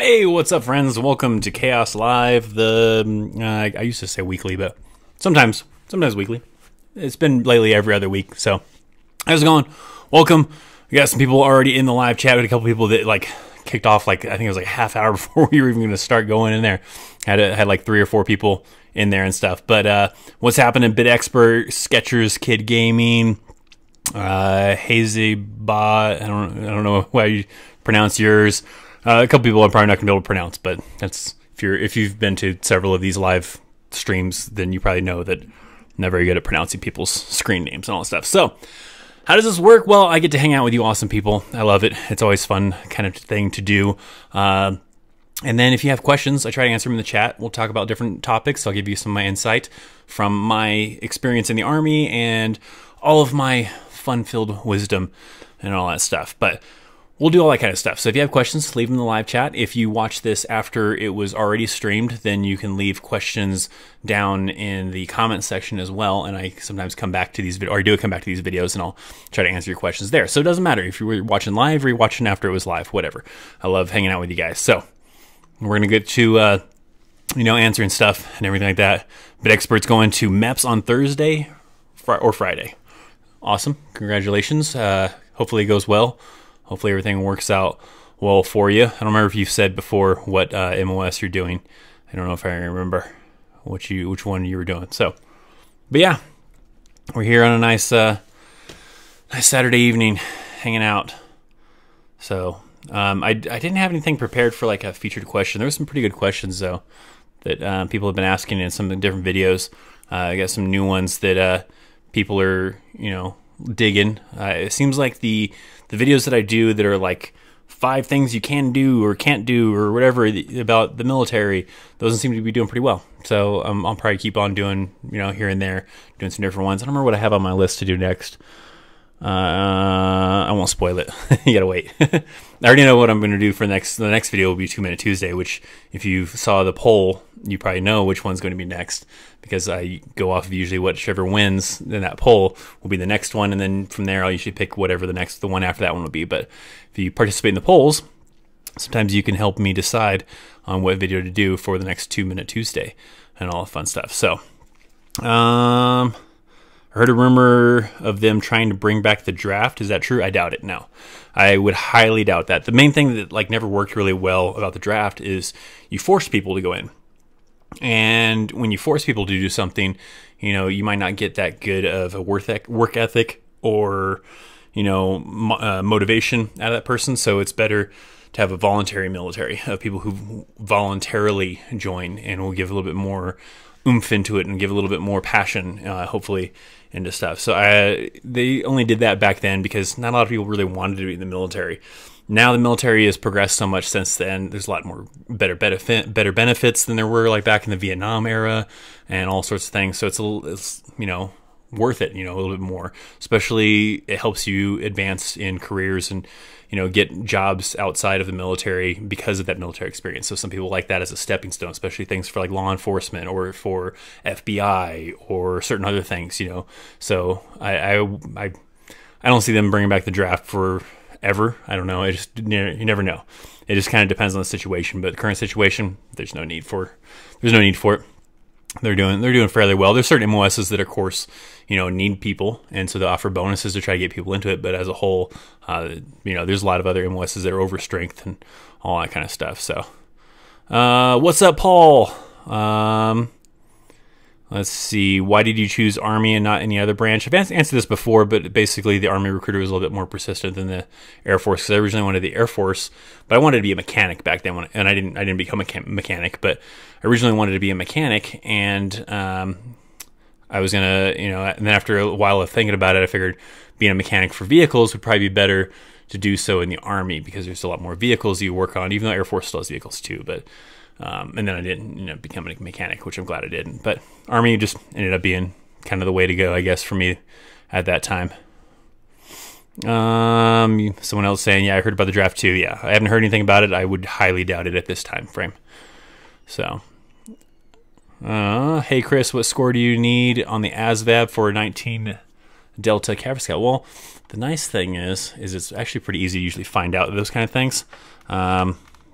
Hey, what's up, friends? Welcome to Chaos Live. I used to say weekly, but sometimes weekly. It's been lately every other week. So, how's it going? Welcome. We got some people already in the live chat. We had a couple people that kicked off I think it was half hour before we were even going to start going in there. Had like 3 or 4 people in there and stuff. But what's happening? Bit Expert, Skechers, Kid Gaming, Hazy Ba. I don't know how you pronounce yours. A couple people I'm probably not going to be able to pronounce, but that's if you've been to several of these live streams, then you probably know that I'm not very good at pronouncing people's screen names and all that stuff. So, how does this work? Well, I get to hang out with you awesome people. I love it. It's always fun kind of thing to do. And then if you have questions, I try to answer them in the chat. We'll talk about different topics. I'll give you some of my insight from my experience in the Army and all of my fun-filled wisdom and all that stuff. But we'll do all that kind of stuff. So if you have questions, leave them in the live chat. If you watch this after it was already streamed, then you can leave questions down in the comment section as well. And I sometimes come back to these videos, or I do come back to these videos, and I'll try to answer your questions there. So it doesn't matter if you were watching live or you're watching after it was live, whatever. I love hanging out with you guys. So we're going to get to, answering stuff and everything like that. But Expert's going to MEPS on Thursday or Friday. Awesome. Congratulations. Hopefully it goes well. Hopefully everything works out well for you. I don't remember if you've said before what MOS you're doing. I don't know if I remember which one you were doing. So, but yeah, we're here on a nice Saturday evening, hanging out. So I didn't have anything prepared for like a featured question. There were some pretty good questions though that people have been asking in some different videos. I got some new ones that people are digging. It seems like the videos that I do that are like 5 things you can do or can't do or whatever about the military, those seem to be doing pretty well. So I'll probably keep on doing, here and there, doing some different ones. I don't remember what I have on my list to do next. I won't spoil it. You gotta wait. I already know what I'm going to do for the next video will be 2 Minute Tuesday, which if you saw the poll, you probably know which one's going to be next, because I go off of usually whichever wins in that poll will be the next one, and then from there I'll usually pick whatever the one after that one will be. But if you participate in the polls, sometimes you can help me decide on what video to do for the next 2 Minute Tuesday and all the fun stuff. So, I heard a rumor of them trying to bring back the draft. Is that true? I doubt it. No, I would highly doubt that. The main thing that never worked really well about the draft is you force people to go in. And when you force people to do something, you might not get that good of a work ethic or, motivation out of that person. So it's better to have a voluntary military of people who voluntarily join and will give a little bit more oomph into it and give a little bit more passion, hopefully, into stuff. So they only did that back then because not a lot of people really wanted to be in the military. Now the military has progressed so much since then. There's a lot more better benefits than there were back in the Vietnam era and all sorts of things. So it's worth it, a little bit more. Especially it helps you advance in careers and get jobs outside of the military because of that military experience. So some people like that as a stepping stone, especially things for law enforcement or for FBI or certain other things, So I don't see them bringing back the draft forever. I don't know. You never know. It just kind of depends on the situation. But the current situation, there's no need for it. They're doing fairly well. There's certain MOSs that, of course, need people, and so they offer bonuses to try to get people into it. But as a whole, there's a lot of other MOSs that are overstrength and all that kind of stuff. So, what's up, Paul? Let's see. Why did you choose Army and not any other branch? I've answered this before, but basically the Army recruiter was a little bit more persistent than the Air Force, because I originally wanted the Air Force, but I wanted to be a mechanic back then, and I didn't become a mechanic, but I originally wanted to be a mechanic, and I was gonna, and then after a while of thinking about it, I figured being a mechanic for vehicles would probably be better to do so in the Army, because there's a lot more vehicles you work on, even though Air Force still has vehicles too, but. And then I didn't become a mechanic, which I'm glad I didn't. But Army just ended up being kind of the way to go, I guess, for me at that time. Someone else saying, yeah, I heard about the draft too. Yeah, I haven't heard anything about it. I would highly doubt it at this time frame. So, hey, Chris, what score do you need on the ASVAB for 19 Delta Cav Scout? Well, the nice thing is it's actually pretty easy to usually find out those kind of things.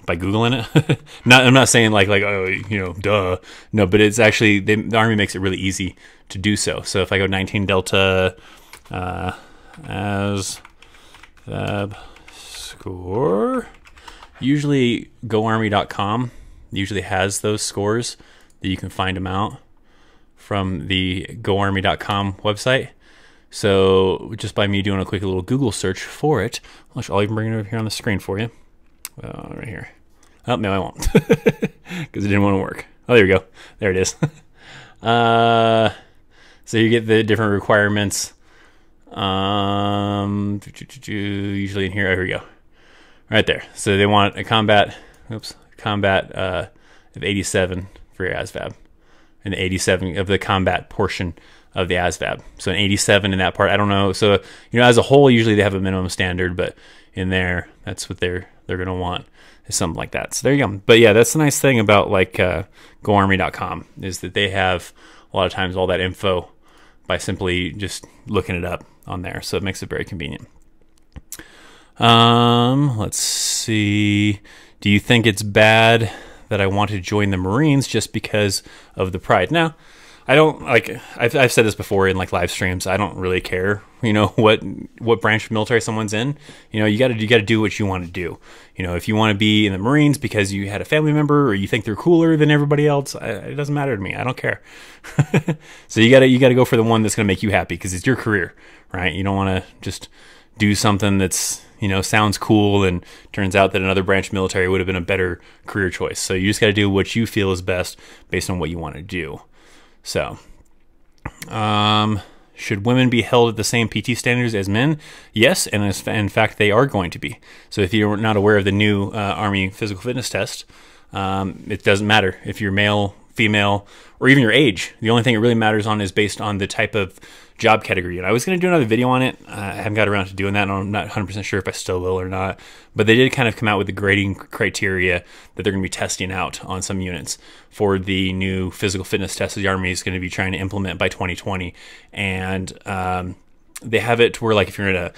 by Googling it. I'm not saying like oh, you know, duh. No, but it's actually the Army makes it really easy to do so. So if I go 19 Delta as score, usually GoArmy.com usually has those scores that you can find them out from the GoArmy.com website. So just by me doing a quick little Google search for it, I'll even bring it over here on the screen for you. Right here. Oh, no, I won't, because it didn't want to work. Oh, there we go. There it is. So you get the different requirements. Usually in here. Oh, here we go. Right there. So they want a combat of 87 for your ASVAB, and the 87 of the combat portion of the ASVAB. So an 87 in that part. I don't know. So, you know, as a whole, usually they have a minimum standard, but in there, that's what they're going to want, is something like that. So there you go. But yeah, that's the nice thing about like GoArmy.com, is that they have a lot of times all that info by simply just looking it up on there. So it makes it very convenient. Let's see. Do you think it's bad that I want to join the Marines just because of the pride? Now, I don't, like, I've said this before in like live streams. I don't really care, you know, what branch of military someone's in. You know, you got to do what you want to do. You know, if you want to be in the Marines because you had a family member or you think they're cooler than everybody else, it doesn't matter to me. I don't care. So you got to go for the one that's going to make you happy, because it's your career, right? You don't want to just do something that's, you know, sounds cool and turns out that another branch of military would have been a better career choice. So you just got to do what you feel is best based on what you want to do. So, should women be held at the same PT standards as men? Yes, and in fact, they are going to be. So if you're not aware of the new Army physical fitness test, it doesn't matter if you're male, female, or even your age. The only thing it really matters on is based on the type of job category. And I was going to do another video on it. I haven't got around to doing that, and I'm not 100% sure if I still will or not. But they did kind of come out with the grading criteria that they're going to be testing out on some units for the new physical fitness test that the Army is going to be trying to implement by 2020. And they have it to where, like, if you're in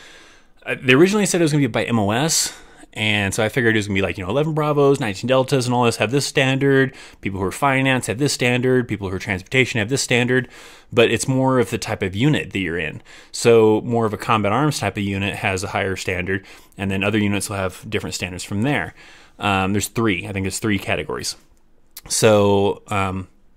they originally said it was going to be by MOS. And so I figured it was going to be like, you know, 11 Bravos, 19 Deltas, and all this have this standard. People who are finance have this standard. People who are transportation have this standard. But it's more of the type of unit that you're in. So more of a combat arms type of unit has a higher standard. And then other units will have different standards from there. There's three. I think there's three categories. So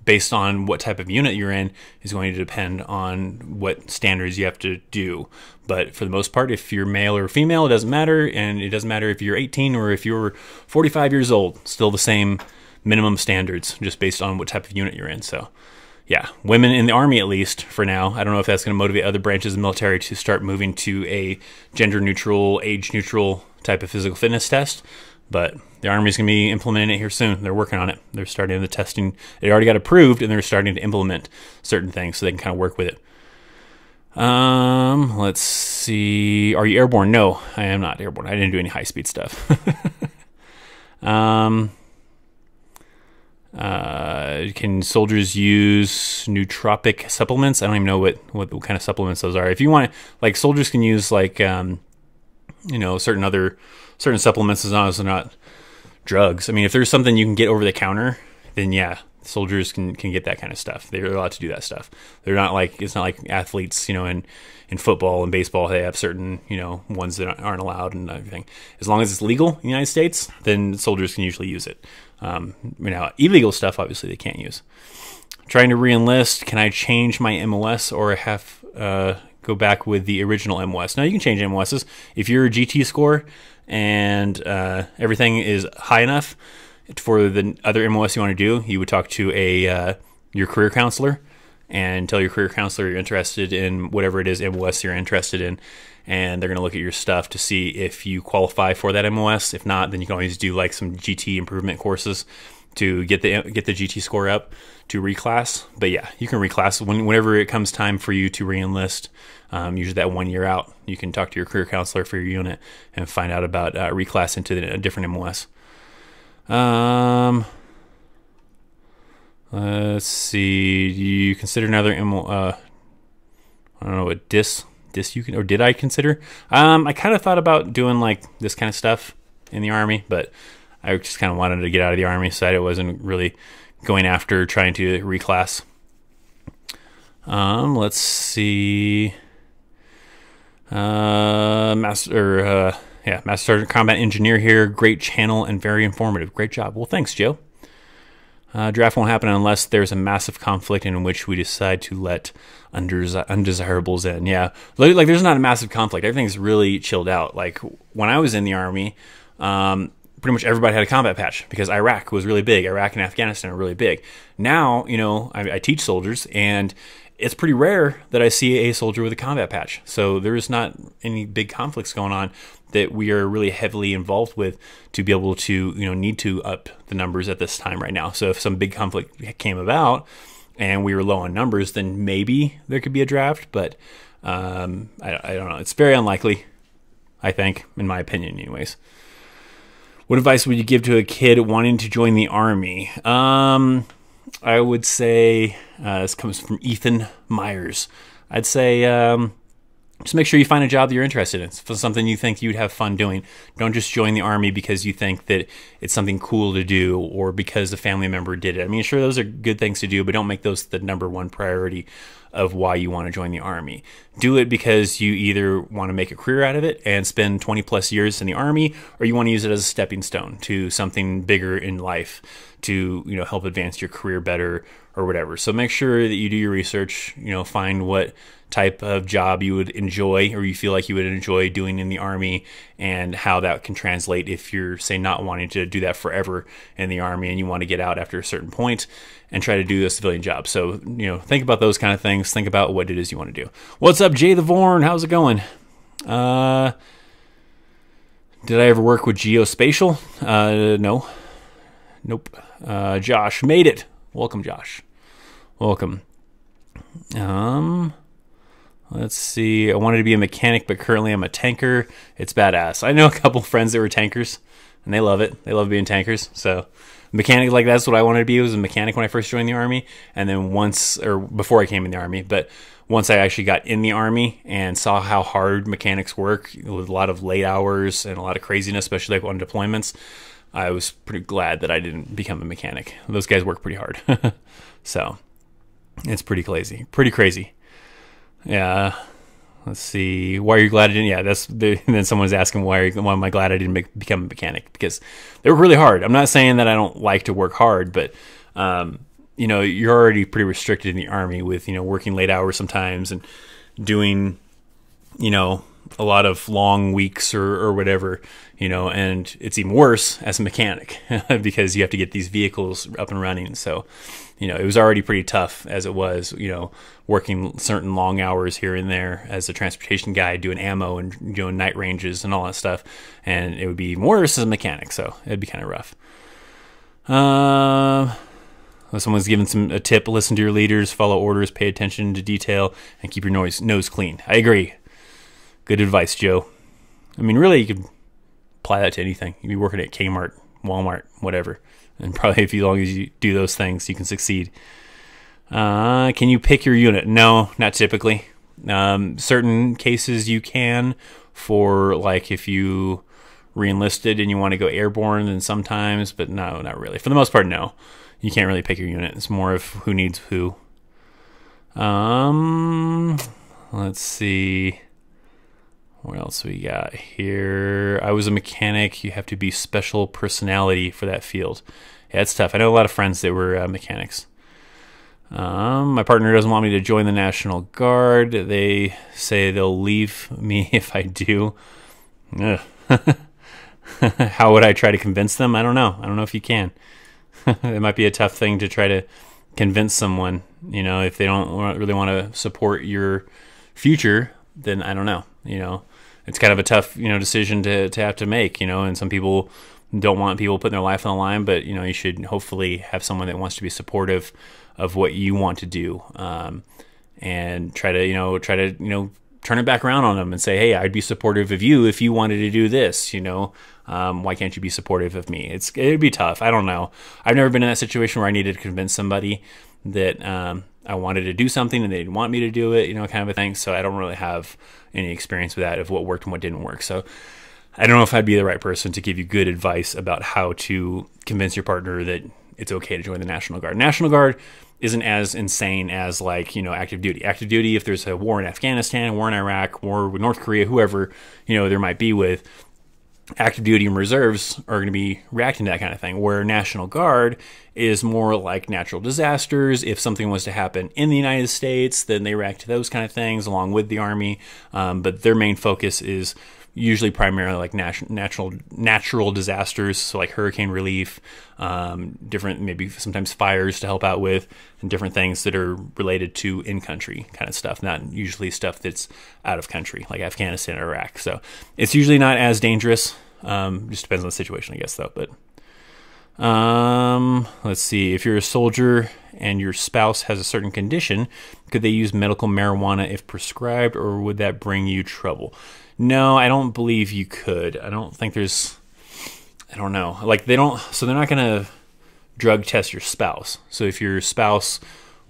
based on what type of unit you're in is going to depend on what standards you have to do. But for the most part, if you're male or female, it doesn't matter. And it doesn't matter if you're 18 or if you're 45 years old. Still the same minimum standards, just based on what type of unit you're in. So yeah, women in the Army, at least for now. I don't know if that's going to motivate other branches of the military to start moving to a gender neutral, age neutral type of physical fitness test. But the Army is going to be implementing it here soon. They're working on it. They're starting the testing. They already got approved, and they're starting to implement certain things so they can kind of work with it. Let's see. Are you airborne? No, I am not airborne. I didn't do any high-speed stuff. Can soldiers use nootropic supplements? I don't even know what kind of supplements those are. If you want, like, soldiers can use, like, you know, certain supplements, as long as they're not drugs. I mean, if there's something you can get over the counter, then yeah, soldiers can get that kind of stuff. They're allowed to do that stuff. They're not like, it's not like athletes, you know, in football and baseball, they have certain, you know, ones that aren't allowed and everything. As long as it's legal in the United States, then soldiers can usually use it. You know, illegal stuff, obviously, they can't use. Trying to re-enlist, can I change my MOS or have go back with the original MOS? No, you can change MOSs. If your GT score and everything is high enough for the other MOS you want to do, you would talk to your career counselor and tell your career counselor you're interested in whatever it is MOS you're interested in, and they're going to look at your stuff to see if you qualify for that MOS. If not, then you can always do like some GT improvement courses to get the GT score up to reclass. But yeah, you can reclass whenever it comes time for you to re-enlist. Usually that 1 year out, you can talk to your career counselor for your unit and find out about reclass into a different MOS. Let's see. Do you consider another MOS? I don't know what DIS you can, or did I consider? I kind of thought about doing like this kind of stuff in the Army, but I just kind of wanted to get out of the Army, so I wasn't really going after trying to reclass. Let's see. Master Sergeant Combat Engineer here. Great channel and very informative. Great job. Well, thanks, Joe. Draft won't happen unless there's a massive conflict in which we decide to let undesirables in. Yeah, like there's not a massive conflict. Everything's really chilled out. Like when I was in the Army, pretty much everybody had a combat patch because Iraq was really big. Iraq and Afghanistan are really big. Now, I teach soldiers, and it's pretty rare that I see a soldier with a combat patch. So there's not any big conflicts going on that we are really heavily involved with to be able to, need to up the numbers at this time right now. So if some big conflict came about and we were low on numbers, then maybe there could be a draft. But I don't know. It's very unlikely, I think, in my opinion anyways. What advice would you give to a kid wanting to join the Army? I would say, this comes from Ethan Myers. I'd say just make sure you find a job that you're interested in. It's something you think you'd have fun doing. Don't just join the Army because you think that it's something cool to do or because a family member did it. I mean, sure, those are good things to do, but don't make those the number one priority of why you want to join the Army. Do it because you either want to make a career out of it and spend 20 plus years in the Army, or you want to use it as a stepping stone to something bigger in life to, help advance your career better or whatever. So make sure that you do your research, find what type of job you would enjoy or you feel like you would enjoy doing in the Army and how that can translate if you're, say, not wanting to do that forever in the Army and you want to get out after a certain point and try to do a civilian job. So, think about those kind of things. Think about what it is you want to do. What's up, Jay the Vorn? How's it going? Did I ever work with geospatial? No. Nope. Josh made it. Welcome, Josh. Welcome. Let's see. I wanted to be a mechanic, but currently I'm a tanker. It's badass. I know a couple friends that were tankers, and they love it. They love being tankers. So, mechanic, like that's what I wanted to be. I was a mechanic when I first joined the Army, and then before I came in the Army, but once I actually got in the Army and saw how hard mechanics work with a lot of late hours and a lot of craziness, especially like on deployments, I was pretty glad that I didn't become a mechanic. Those guys work pretty hard. So, it's pretty crazy. Yeah. Let's see. Why are you glad I didn't? Yeah, and then someone's asking why am I glad I didn't become a mechanic? Because they work really hard. I'm not saying that I don't like to work hard, but you're already pretty restricted in the Army with working late hours sometimes and doing a lot of long weeks or whatever, and it's even worse as a mechanic because you have to get these vehicles up and running. So, it was already pretty tough as it was, working certain long hours here and there as a transportation guy, doing ammo and doing night ranges and all that stuff. And it would be even worse as a mechanic. So it'd be kind of rough. Someone's given a tip: listen to your leaders, follow orders, pay attention to detail, and keep your nose clean. I agree. Good advice, Joe. I mean, really, you could apply that to anything. You'd be working at Kmart, Walmart, whatever. And probably as long as you do those things, you can succeed. Can you pick your unit? No, not typically. Certain cases you can, for like if you re-enlisted and you want to go airborne, then sometimes, but no, not really. For the most part, no. You can't really pick your unit. It's more of who needs who. Let's see. What else we got here? I was a mechanic. You have to be special personality for that field. Yeah, it's tough. I know a lot of friends that were mechanics. My partner doesn't want me to join the National Guard. They say they'll leave me if I do. How would I try to convince them? I don't know. I don't know if you can. It might be a tough thing to try to convince someone. If they don't really want to support your future, then I don't know. It's kind of a tough, decision to have to make, and some people don't want people putting their life on the line, but, you should hopefully have someone that wants to be supportive of what you want to do, and try to turn it back around on them and say, hey, I'd be supportive of you if you wanted to do this, why can't you be supportive of me? It'd be tough. I don't know. I've never been in that situation where I needed to convince somebody that, I wanted to do something and they didn't want me to do it, kind of a thing. So I don't really have any experience with that of what worked and what didn't work. So I don't know if I'd be the right person to give you good advice about how to convince your partner that it's okay to join the National Guard. National Guard isn't as insane as, like, active duty. Active duty, if there's a war in Afghanistan, war in Iraq, war with North Korea, whoever, there might be with, active duty and reserves are going to be reacting to that kind of thing, where National Guard is more like natural disasters. If something was to happen in the United States, then they react to those kind of things along with the Army. But their main focus is usually primarily like natural disasters, so like hurricane relief, different, maybe sometimes fires to help out with, and different things that are related to in-country kind of stuff, not usually stuff that's out of country, like Afghanistan or Iraq. So it's usually not as dangerous. Just depends on the situation, I guess, though. But let's see. If you're a soldier and your spouse has a certain condition, could they use medical marijuana if prescribed, or would that bring you trouble? No, I don't believe you could. I don't think there's, I don't know. Like, they're not going to drug test your spouse. So if your spouse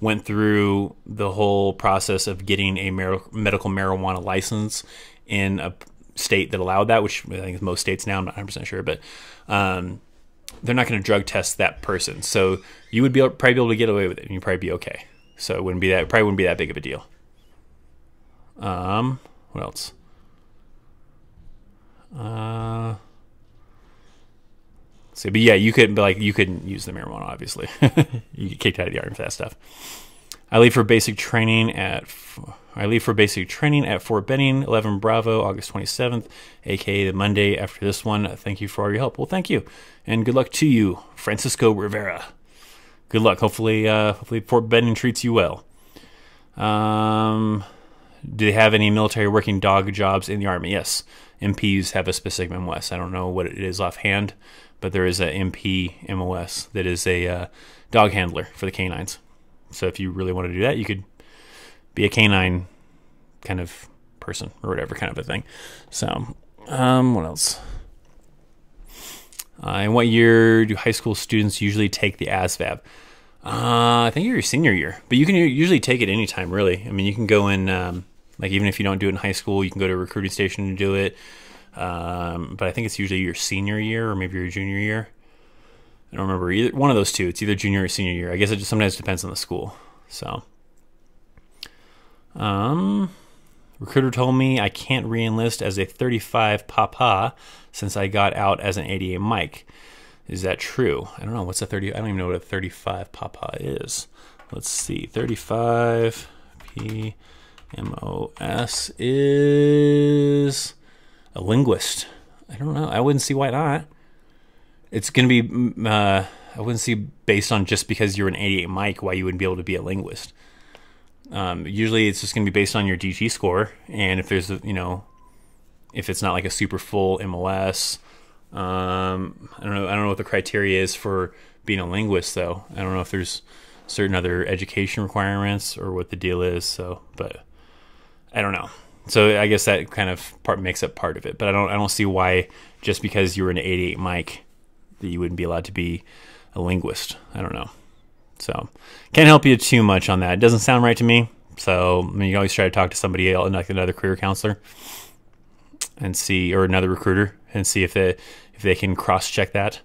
went through the whole process of getting a medical marijuana license in a state that allowed that, which I think is most states now, I'm not 100% sure, but they're not going to drug test that person. So you would probably be able to get away with it, and you'd probably be okay. So it probably wouldn't be that big of a deal. What else? But yeah, you couldn't use the marijuana, obviously. You get kicked out of the Army for that stuff. I leave for basic training at Fort Benning, 11 Bravo, August 27th, aka the Monday after this one. Thank you for all your help. Well, thank you, and good luck to you, Francisco Rivera. Good luck. Hopefully Fort Benning treats you well. Do they have any military working dog jobs in the Army? Yes. MPs have a specific MOS. I don't know what it is offhand, but there is a MP MOS that is a dog handler for the canines. So if you really want to do that, you could be a canine kind of person or whatever kind of a thing. So, what else? In what year do high school students usually take the ASVAB? I think you're your senior year, but you can usually take it anytime, really. I mean, you can go in... like, even if you don't do it in high school, you can go to a recruiting station and do it. But I think it's usually your senior year or maybe your junior year. I don't remember either one of those two. It's either junior or senior year. I guess it just sometimes depends on the school. So, recruiter told me I can't re-enlist as a 35 Papa since I got out as an 88 Mike. Is that true? I don't know. What's a 30? I don't even know what a 35 Papa is. Let's see. 35 P. MOS is a linguist. I don't know. I wouldn't see why not. It's going to be, I wouldn't see based on just because you're an 88 Mike why you wouldn't be able to be a linguist. Usually it's just going to be based on your DT score. And if there's, if it's not like a super full MOS, I don't know what the criteria is for being a linguist, though. I don't know if there's certain other education requirements or what the deal is. So, but I don't know. So I guess that kind of makes up part of it. But I don't see why just because you were an 88 Mike that you wouldn't be allowed to be a linguist. I don't know. So can't help you too much on that. It doesn't sound right to me. So I mean, you can always try to talk to somebody else, like another career counselor, and see, or another recruiter, and see if they can cross-check that.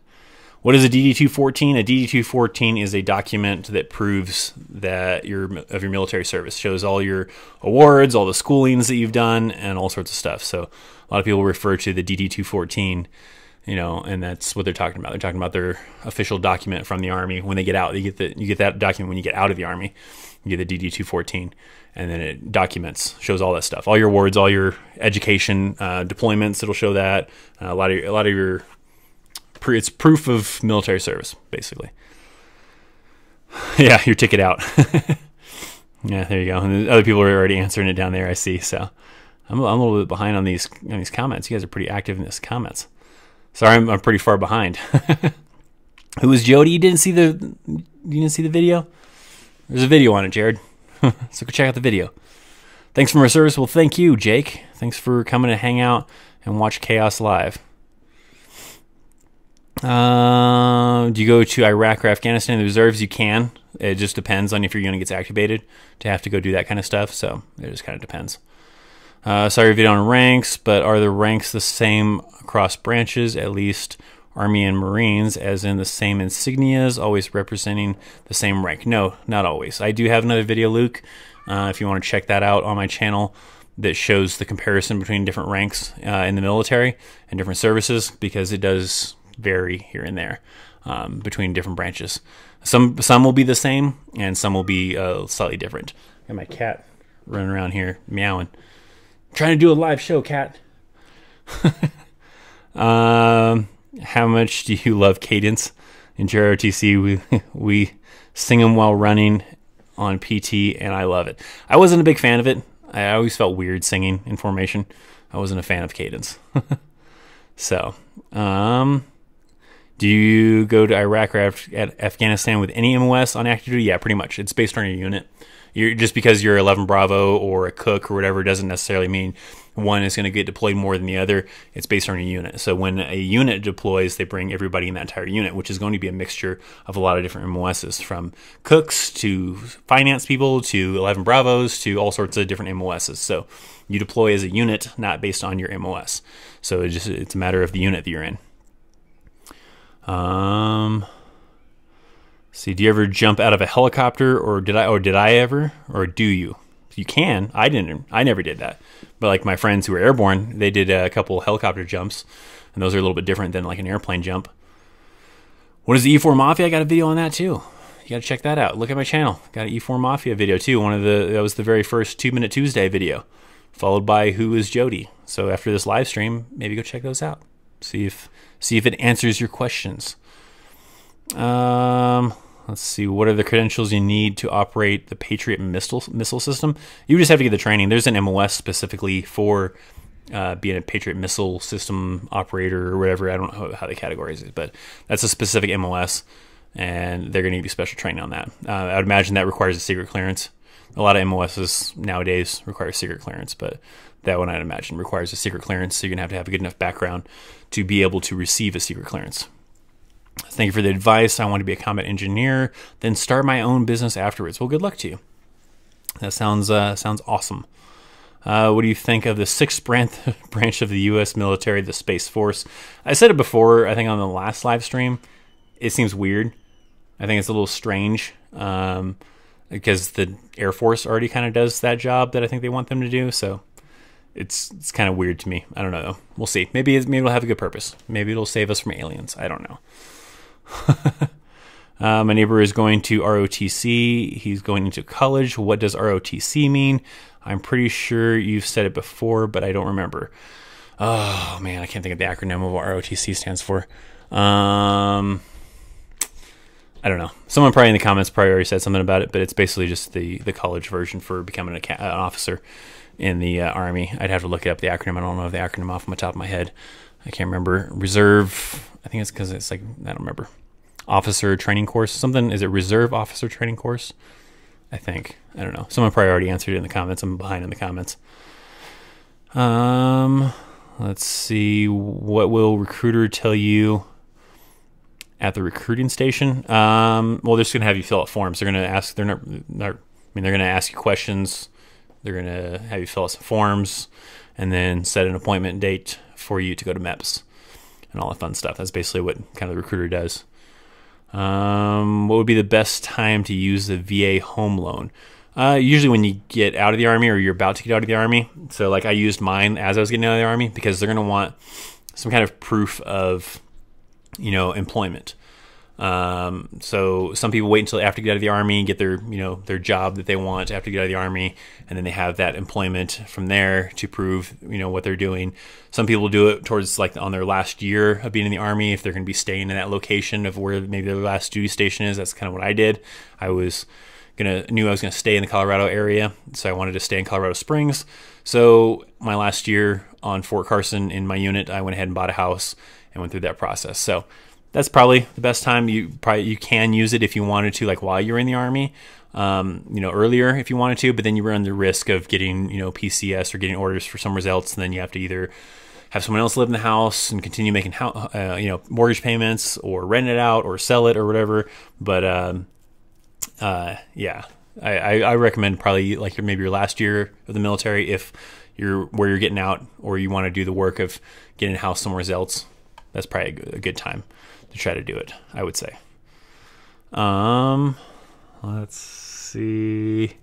What is a DD-214? A DD-214 is a document that proves that your military service. Shows all your awards, all the schoolings that you've done, and all sorts of stuff. So a lot of people refer to the DD-214, and that's what they're talking about. They're talking about their official document from the Army when they get out. You get that document when you get out of the Army. You get the DD-214, and then it shows all that stuff, all your awards, all your education deployments. It'll show that a lot of your. It's proof of military service, basically. Yeah, your ticket out. Yeah, there you go. And other people are already answering it down there, I see. So I'm a little bit behind on these comments. You guys are pretty active in these comments. Sorry, I'm pretty far behind. Who was Jody? You didn't see the video? There's a video on it, Jared. So go check out the video. Thanks for my service. Well, thank you, Jake. Thanks for coming to hang out and watch Chaos Live. Do you go to Iraq or Afghanistan in the reserves? You can. It just depends on if your unit gets activated to have to go do that kind of stuff. So it just kind of depends. Sorry, video on ranks, but are the ranks the same across branches, at least Army and Marines, as in the same insignias, always representing the same rank? No, not always. I do have another video, Luke, if you want to check that out on my channel, that shows the comparison between different ranks in the military and different services, because it does vary here and there between different branches. Some will be the same, and some will be slightly different. Got my cat running around here meowing. Trying to do a live show, cat. How much do you love cadence? In JROTC, we sing them while running on PT, and I love it. I wasn't a big fan of it. I always felt weird singing in formation. I wasn't a fan of cadence. So, do you go to Iraq or Afghanistan with any MOS on active duty? Yeah, pretty much. It's based on your unit. Just because you're 11 Bravo or a cook or whatever doesn't necessarily mean one is going to get deployed more than the other. It's based on your unit. So when a unit deploys, they bring everybody in that entire unit, which is going to be a mixture of a lot of different MOSs, from cooks to finance people to 11 Bravos to all sorts of different MOSs. So you deploy as a unit, not based on your MOS. So it's a matter of the unit that you're in. See, do you ever jump out of a helicopter, or did I ever, or do you? You can. I didn't. I never did that. But like my friends who were airborne, they did a couple helicopter jumps, and those are a little bit different than like an airplane jump. What is the E4 Mafia? I got a video on that too. You got to check that out. Look at my channel. Got an E4 Mafia video too. That was the very first 2 Minute Tuesday video, followed by Who is Jody. So after this live stream, maybe go check those out. See if it answers your questions. Let's see. What are the credentials you need to operate the Patriot missile system? You just have to get the training. There's an MOS specifically for being a Patriot missile system operator or whatever. I don't know how they categorize it, but that's a specific MOS, and they're going to give you special training on that. I would imagine that requires a secret clearance. A lot of MOSs nowadays require secret clearance, but that one I'd imagine requires a secret clearance, so you're going to have a good enough background to be able to receive a secret clearance. Thank you for the advice. I want to be a combat engineer, then start my own business afterwards. Well, good luck to you. That sounds awesome. What do you think of the sixth branch of the U.S. military, the Space Force? I said it before, I think on the last live stream. It seems weird. I think it's a little strange because the Air Force already kind of does that job that I think they want them to do. So it's kind of weird to me. I don't know. We'll see. Maybe it'll have a good purpose. Maybe it'll save us from aliens. I don't know. My neighbor is going to ROTC. He's going into college. What does ROTC mean? I'm pretty sure you've said it before, but I don't remember. Oh man, I can't think of the acronym of what ROTC stands for. I don't know. Someone probably in the comments probably already said something about it, but it's basically just the college version for becoming an officer in the Army. I'd have to look up the acronym. I don't know the acronym off the top of my head. I can't remember. Reserve. I think it's because it's like, I don't remember. Officer training course. Something. Is it reserve officer training course? I think. I don't know. Someone probably already answered it in the comments. I'm behind in the comments. Let's see. What will recruiter tell you at the recruiting station? Well, they're just going to have you fill out forms. They're going to ask, they're going to ask you questions. They're going to have you fill out some forms and then set an appointment date for you to go to MEPS and all that fun stuff. That's basically what kind of the recruiter does. What would be the best time to use the VA home loan? Usually when you get out of the Army or you're about to get out of the Army. So like I used mine as I was getting out of the Army because they're going to want some kind of proof of, employment. So some people wait until after they get out of the Army and get their, their job that they want after they get out of the Army, and then they have that employment from there to prove, what they're doing. Some people do it towards like on their last year of being in the Army, if they're going to be staying in that location of where maybe their last duty station is. That's kind of what I did. I knew I was going to stay in the Colorado area, so I wanted to stay in Colorado Springs. So my last year on Fort Carson in my unit, I went ahead and bought a house and went through that process. So that's probably the best time. You can use it if you wanted to, like while you're in the Army, earlier if you wanted to, but then you run the risk of getting, PCS or getting orders for somewhere else, and then you have to either have someone else live in the house and continue making mortgage payments, or rent it out or sell it or whatever. But I recommend probably like maybe your last year of the military if where you're getting out, or you want to do the work of getting a house somewhere else, that's probably a good time to try to do it, I would say. Let's see.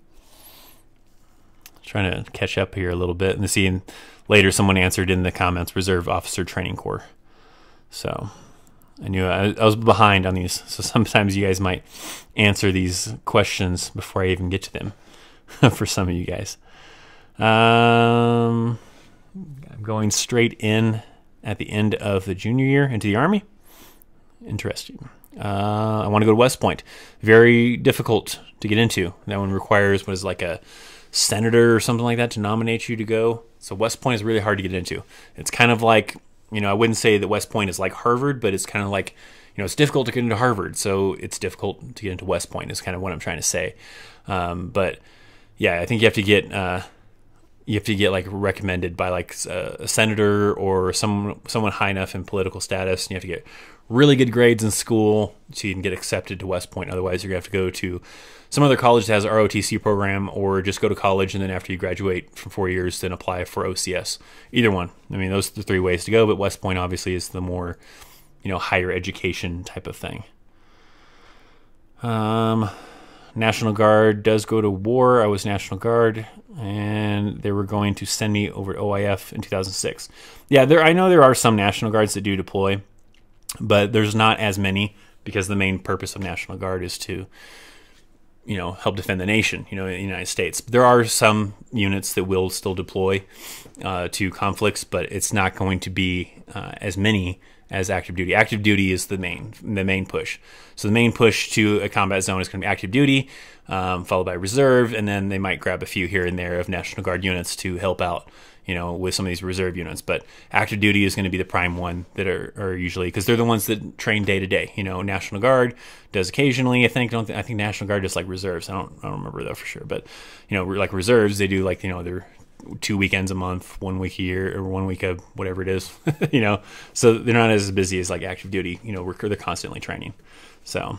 Trying to catch up here a little bit and seeing later someone answered in the comments Reserve Officer Training Corps. So I knew I was behind on these. So sometimes you guys might answer these questions before I even get to them for some of you guys. I'm going straight in at the end of the junior year into the Army. Interesting. I want to go to West Point. Very difficult to get into. That one requires what is like a senator or something like that to nominate you to go. So West Point is really hard to get into. It's kind of like, I wouldn't say that West Point is like Harvard, but it's kind of like, it's difficult to get into Harvard, so it's difficult to get into West Point is kind of what I'm trying to say. But yeah, I think you have to get like recommended by like a senator or someone high enough in political status, and you have to get really good grades in school so you can get accepted to West Point. Otherwise, you're going to have to go to some other college that has an ROTC program, or just go to college and then after you graduate from 4 years, then apply for OCS. Either one. I mean, those are the three ways to go, but West Point obviously is the more, higher education type of thing. National Guard does go to war. I was National Guard, and they were going to send me over to OIF in 2006. Yeah, I know there are some National Guards that do deploy, but there's not as many, because the main purpose of National Guard is to, help defend the nation, in the United States. There are some units that will still deploy to conflicts, but it's not going to be as many as active duty. Active duty is the main push. So the main push to a combat zone is going to be active duty, followed by reserve, and then they might grab a few here and there of National Guard units to help out, with some of these reserve units. But active duty is going to be the prime one that are usually, because they're the ones that train day to day. National Guard does occasionally. I think National Guard does like reserves. I don't remember though for sure. But like reserves, they do like they're 2 weekends a month, 1 week a year, or 1 week of whatever it is. So they're not as busy as like active duty. They're constantly training. So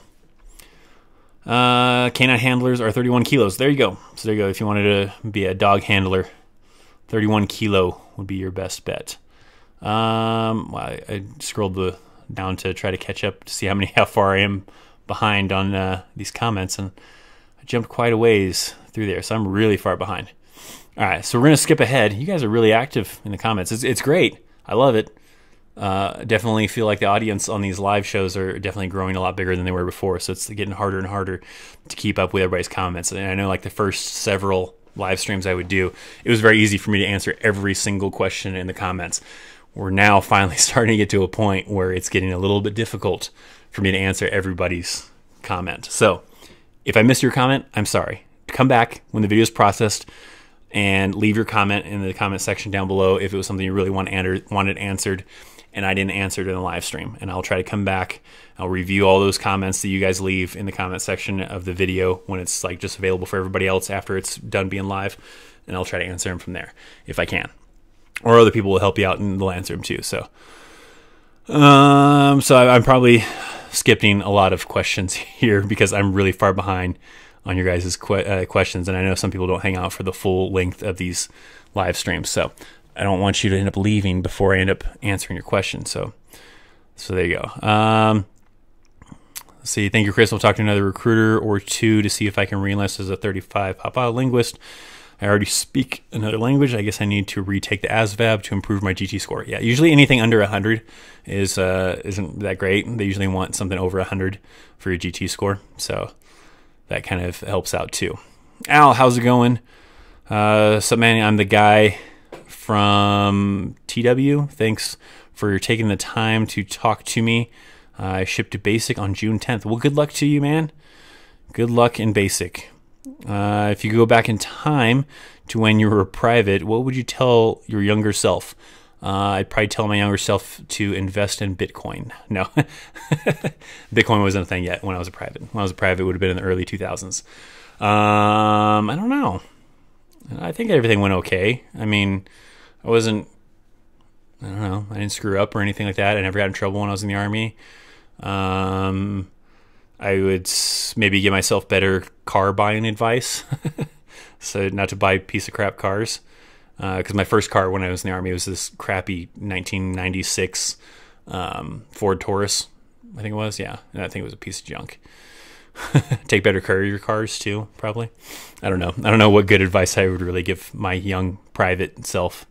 canine handlers are 31 kilos. There you go. So there you go. If you wanted to be a dog handler, 31 kilo would be your best bet. I scrolled down to try to catch up to see how far I am behind on these comments, and I jumped quite a ways through there, so I'm really far behind. All right, so we're going to skip ahead. You guys are really active in the comments. It's great. I love it. Definitely feel like the audience on these live shows are definitely growing a lot bigger than they were before, so it's getting harder and harder to keep up with everybody's comments. And I know like the first several live streams I would do, it was very easy for me to answer every single question in the comments. We're now finally starting to get to a point where it's getting a little bit difficult for me to answer everybody's comment. So if I missed your comment, I'm sorry. Come back when the video is processed and leave your comment in the comment section down below if it was something you really wanted answered and I didn't answer it in the live stream. And I'll try to come back. I'll review all those comments that you guys leave in the comment section of the video when it's like just available for everybody else after it's done being live, and I'll try to answer them from there if I can. Or other people will help you out and they'll answer them too. So I'm probably skipping a lot of questions here because I'm really far behind on your guys' questions, and I know some people don't hang out for the full length of these live streams, so I don't want you to end up leaving before I end up answering your question. So there you go. Let's see. Thank you, Chris. We'll talk to another recruiter or two to see if I can re-enlist as a 35 Papa linguist. I already speak another language. I guess I need to retake the ASVAB to improve my GT score. Yeah, usually anything under 100 isn't that great. They usually want something over 100 for your GT score, so that kind of helps out too. Al, how's it going? So man, I'm the guy from TW. Thanks for taking the time to talk to me. I shipped to basic on June 10th. Well, good luck to you, man. Good luck in basic. If you go back in time to when you were a private, what would you tell your younger self? I'd probably tell my younger self to invest in Bitcoin. No, Bitcoin wasn't a thing yet when I was a private. When I was a private, it would have been in the early 2000s. I don't know. I think everything went okay. I mean, I don't know. I didn't screw up or anything like that. I never got in trouble when I was in the Army. I would maybe give myself better car buying advice. So not to buy piece of crap cars. Because my first car when I was in the Army was this crappy 1996 Ford Taurus, I think it was. Yeah, and I think it was a piece of junk. Take better care of your cars too, probably. I don't know. I don't know what good advice I would really give my young private self.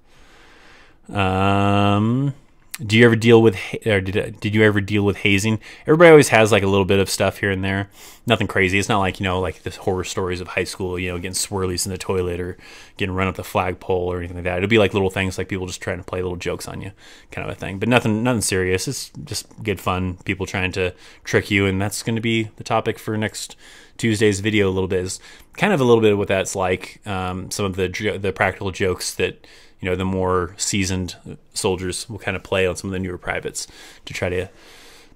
Do you ever deal with, or did you ever deal with hazing? Everybody always has like a little bit of stuff here and there. Nothing crazy. It's not like, like the horror stories of high school, getting swirlies in the toilet or getting run up the flagpole or anything like that. It'll be like little things, like people just trying to play little jokes on you, kind of a thing. But nothing serious. It's just good fun. People trying to trick you, and that's going to be the topic for next Tuesday's video. A little bit is kind of a little bit of what that's like. Some of the practical jokes that the more seasoned soldiers will kind of play on some of the newer privates to try to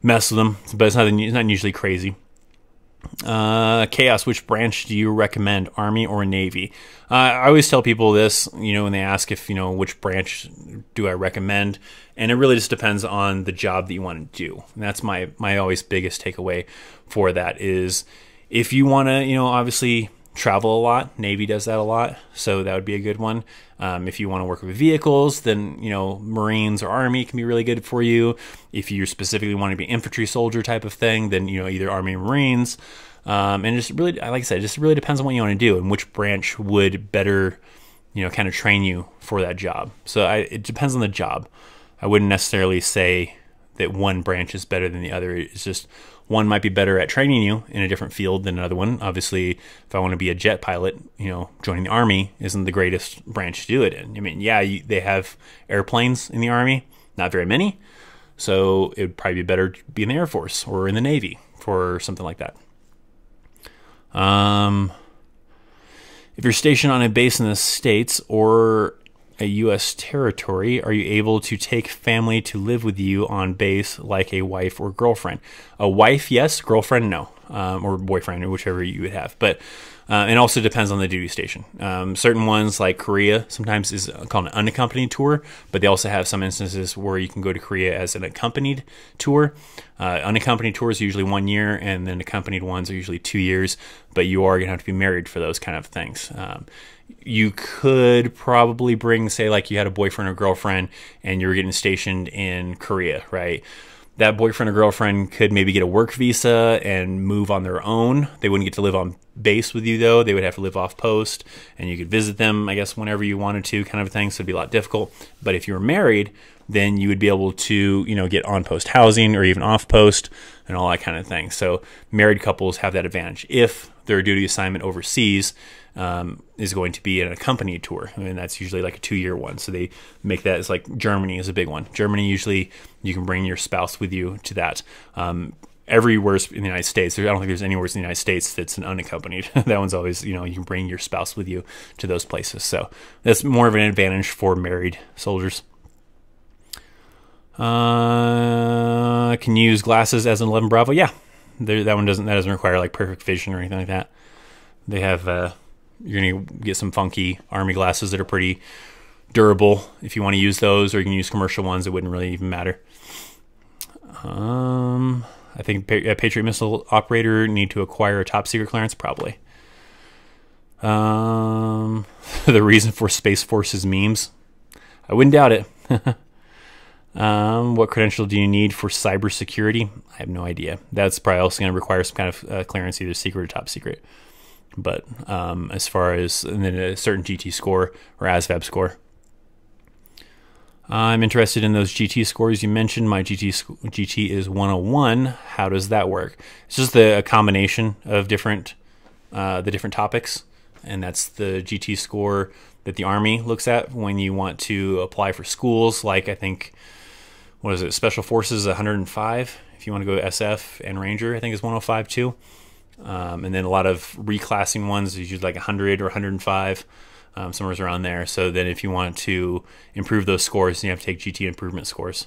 mess with them, but it's not usually crazy. Chaos, which branch do you recommend, Army or Navy? I always tell people this, when they ask if, which branch do I recommend, and it really just depends on the job that you want to do. And that's my always biggest takeaway for that is if you want to, obviously travel a lot, Navy does that a lot, so that would be a good one. If you want to work with vehicles, then Marines or Army can be really good for you. If you specifically want to be infantry soldier type of thing, then either Army or Marines. And just really, like I said, it just really depends on what you want to do and which branch would better kind of train you for that job. So it depends on the job. I wouldn't necessarily say that one branch is better than the other. It's just one might be better at training you in a different field than another one. Obviously, if I want to be a jet pilot, joining the Army isn't the greatest branch to do it in. I mean, yeah, they have airplanes in the Army, not very many. So it would probably be better to be in the Air Force or in the Navy for something like that. If you're stationed on a base in the States or a U.S. territory, are you able to take family to live with you on base, like a wife or girlfriend? A wife, yes. Girlfriend, no. Or boyfriend, or whichever you would have. But it also depends on the duty station. Certain ones, like Korea, sometimes is called an unaccompanied tour, but they also have some instances where you can go to Korea as an accompanied tour. Unaccompanied tours are usually 1 year, and then accompanied ones are usually 2 years, but you are going to have to be married for those kind of things. You could probably bring, say, like you had a boyfriend or girlfriend and you were getting stationed in Korea, right? That boyfriend or girlfriend could maybe get a work visa and move on their own. They wouldn't get to live on base with you, though. They would have to live off post, and you could visit them, I guess, whenever you wanted to, kind of a thing. So it'd be a lot difficult. But if you were married, then you would be able to, get on-post housing or even off-post and all that kind of thing. So married couples have that advantage. If their duty assignment overseas is going to be an accompanied tour, I mean, that's usually like a 2-year one. So they make that as like Germany is a big one. Germany, usually you can bring your spouse with you to that. Everywhere in the United States, I don't think there's anywhere in the United States that's an unaccompanied. That one's always, you can bring your spouse with you to those places. So that's more of an advantage for married soldiers. Can you use glasses as an 11 Bravo? Yeah, that doesn't require like perfect vision or anything like that. They have you're gonna get some funky Army glasses that are pretty durable if you want to use those, or you can use commercial ones. It wouldn't really even matter. I think a Patriot missile operator need to acquire a top secret clearance, probably. The reason for Space Force's memes, I wouldn't doubt it. What credential do you need for cybersecurity? I have no idea. That's probably also going to require some kind of clearance, either secret or top secret. But as far as, and then a certain GT score or ASVAB score. I'm interested in those GT scores you mentioned. My GT is 101. How does that work? It's just a combination of the different topics, and that's the GT score that the Army looks at when you want to apply for schools. Like, I think, what is it? Special Forces 105. If you want to go to SF and Ranger, I think is 105 too. And then a lot of reclassing ones is usually like 100 or 105. Somewhere around there. So then if you want to improve those scores, you have to take GT improvement scores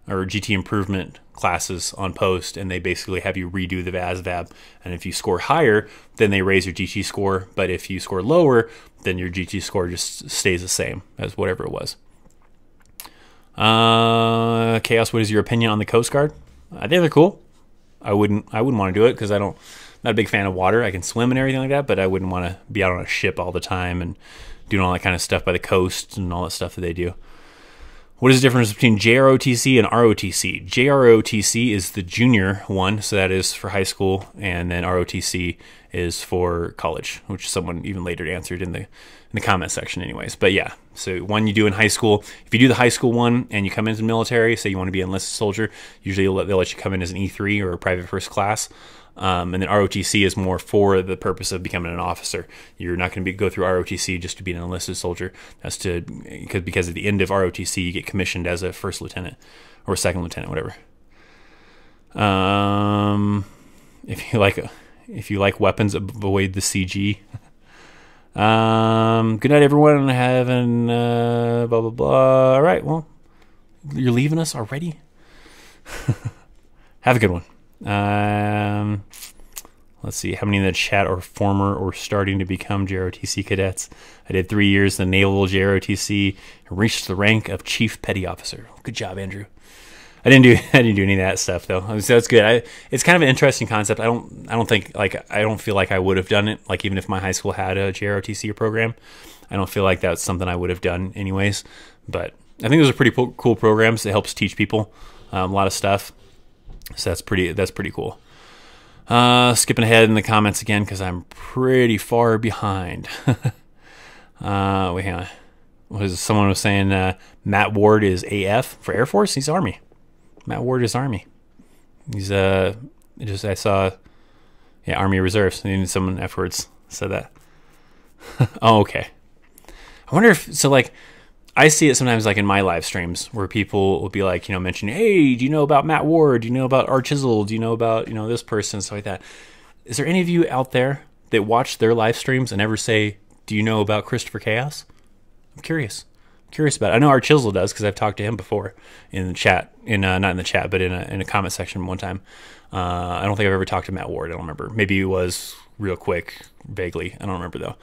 or GT improvement classes on post, and they basically have you redo the ASVAB. And if you score higher, then they raise your GT score. But if you score lower, then your GT score just stays the same as whatever it was. Chaos, what is your opinion on the Coast Guard? I think they're cool. I wouldn't want to do it because not a big fan of water. I can swim and everything like that, but I wouldn't want to be out on a ship all the time and doing all that kind of stuff by the coast and all that stuff that they do. What is the difference between JROTC and ROTC? JROTC is the junior one, so that is for high school, and then ROTC is for college, which someone even later answered in the comment section anyways. But yeah, so one you do in high school. If you do the high school one and you come into the military, say you want to be an enlisted soldier, usually they'll let you come in as an E3 or a private first class. And then ROTC is more for the purpose of becoming an officer. You're not going to go through ROTC just to be an enlisted soldier. That's because at the end of ROTC you get commissioned as a first lieutenant or second lieutenant, whatever. If you like weapons, avoid the CG. Good night, everyone. Having blah blah blah. All right, well, you're leaving us already. Have a good one. Let's see, how many in the chat are former or starting to become JROTC cadets? I did 3 years in the Naval JROTC and reached the rank of Chief Petty Officer. Good job, Andrew. I didn't do any of that stuff though. So that's good. It's kind of an interesting concept. I don't feel like I would have done it. Like even if my high school had a JROTC program, I don't feel like that's something I would have done anyways. But I think those are pretty cool programs. It helps teach people a lot of stuff. So that's pretty cool. Skipping ahead in the comments again because I'm pretty far behind. Wait, hang on. Someone was saying Matt Ward is AF for Air Force. He's Army. Matt Ward is Army. He's I saw, yeah, Army Reserves. And someone afterwards said that. Oh, okay. I wonder if I see it sometimes like in my live streams where people will be like, mentioning, hey, do you know about Matt Ward? Do you know about Art Chisel? Do you know about, this person, stuff like that. Is there any of you out there that watch their live streams and ever say, do you know about ChristopherChaos? I'm curious about it. I know Art Chisel does because I've talked to him before in the chat, not in the chat, but in a comment section one time. I don't think I've ever talked to Matt Ward. I don't remember. Maybe it was real quick, vaguely. I don't remember though.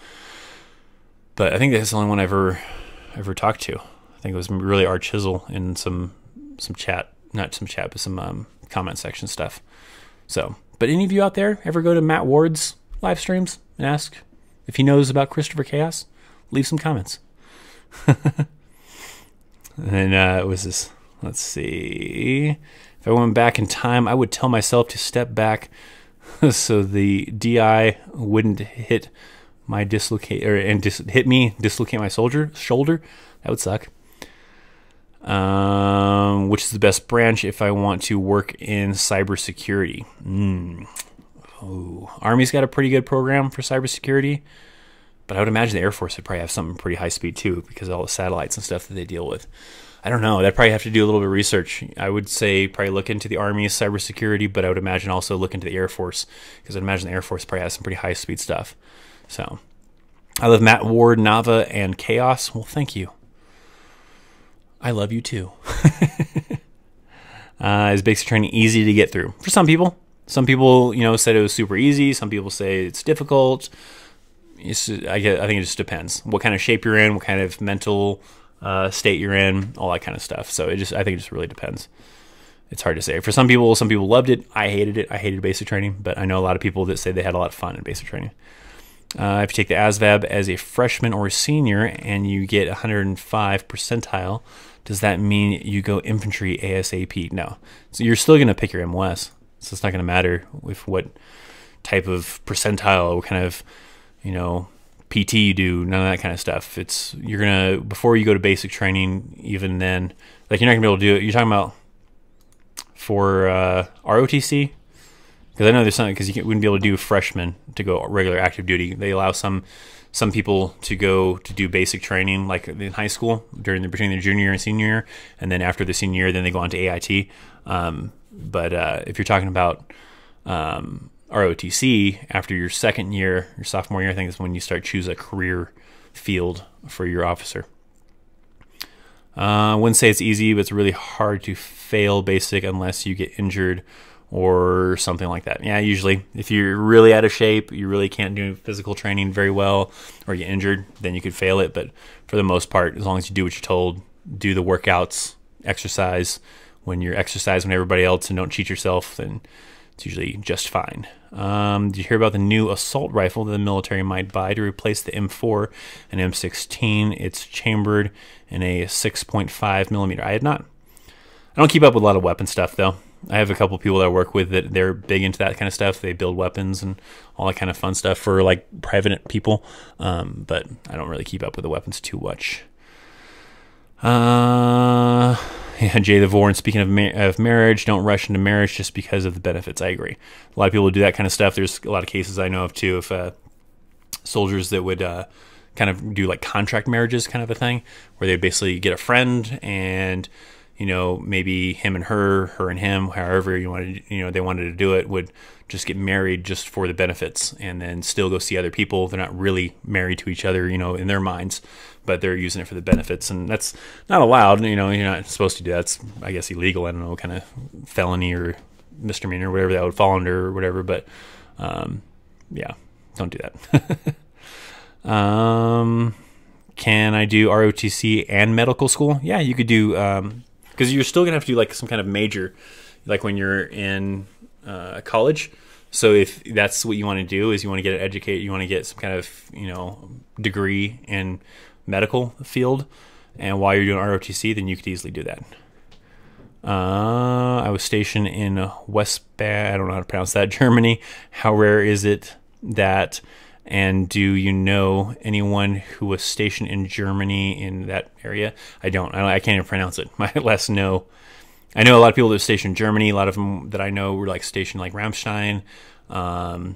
But I think that's the only one I've ever talked to. I think it was really Art Chisel in some chat, not some chat, but some comment section stuff. So, but any of you out there ever go to Matt Ward's live streams and ask if he knows about ChristopherChaos? Leave some comments. And it was this. Let's see. If I went back in time, I would tell myself to step back so the DI wouldn't hit my dislocate my shoulder. That would suck. Which is the best branch if I want to work in cybersecurity? Army's got a pretty good program for cybersecurity, but I would imagine the Air Force would probably have something pretty high speed too because of all the satellites and stuff that they deal with. I don't know. They'd probably have to do a little bit of research. I would say probably look into the Army's cybersecurity, but I would imagine also look into the Air Force because I'd imagine the Air Force probably has some pretty high speed stuff. So, I love Matt Ward, Nava, and Chaos. Well, thank you. I love you too. Is basic training easy to get through? For some people. Some people, said it was super easy. Some people say it's difficult. I think it just depends. What kind of shape you're in, what kind of mental state you're in, all that kind of stuff. So I think it just really depends. It's hard to say. For some people loved it. I hated it. I hated basic training, but I know a lot of people that say they had a lot of fun in basic training. If you take the ASVAB as a freshman or a senior and you get 105 percentile, does that mean you go infantry ASAP? No. So you're still going to pick your MOS. So it's not going to matter with what type of percentile, what kind of, PT you do, none of that kind of stuff. You're going to, before you go to basic training, even then, you're not going to be able to do it. You're talking about for ROTC? Because I know there's something, because you wouldn't be able to do freshmen to go regular active duty. They allow some people to go to do basic training, like in high school, between their junior year and senior year, and then after the senior year, then they go on to AIT. But if you're talking about ROTC, after your second year, your sophomore year, I think is when you start choose a career field for your officer. I wouldn't say it's easy, but it's really hard to fail basic unless you get injured or something like that. Yeah, usually if you're really out of shape, you really can't do physical training very well, or you're injured, then you could fail it. But for the most part, as long as you do what you're told, do the workouts, exercise when everybody else, and don't cheat yourself, then it's usually just fine. Did you hear about the new assault rifle that the military might buy to replace the M4 and M16? It's chambered in a 6.5 millimeter. I had not. I don't keep up with a lot of weapon stuff, though. I have a couple people that I work with that they're big into that kind of stuff. They build weapons and all that kind of fun stuff for like private people. But I don't really keep up with the weapons too much. Yeah, Jay the Vorn, speaking of marriage, don't rush into marriage just because of the benefits. I agree. A lot of people do that kind of stuff. There's a lot of cases I know of too of soldiers that would kind of do like contract marriages kind of a thing, where they basically get a friend and, you know, maybe him and her and him, however you wanted, you know, they wanted to do it, would just get married just for the benefits and then still go see other people. They're not really married to each other, you know, in their minds, but they're using it for the benefits, and that's not allowed. You know, you're not supposed to do that. It's, I guess, illegal. I don't know what kind of felony or misdemeanor or whatever that would fall under or whatever, but yeah, don't do that. Can I do ROTC and medical school? Yeah, you could do, because you're still gonna have to do like some kind of major, like when you're in college. So if that's what you want to do, is you want to get educated, you want to get some kind of, you know, degree in medical field, and while you're doing ROTC, then you could easily do that. I was stationed in I don't know how to pronounce that, Germany. How rare is it that? And do you know anyone who was stationed in Germany in that area? I can't even pronounce it. My last no. I know a lot of people that are stationed in Germany. A lot of them that I know were like stationed like Ramstein. I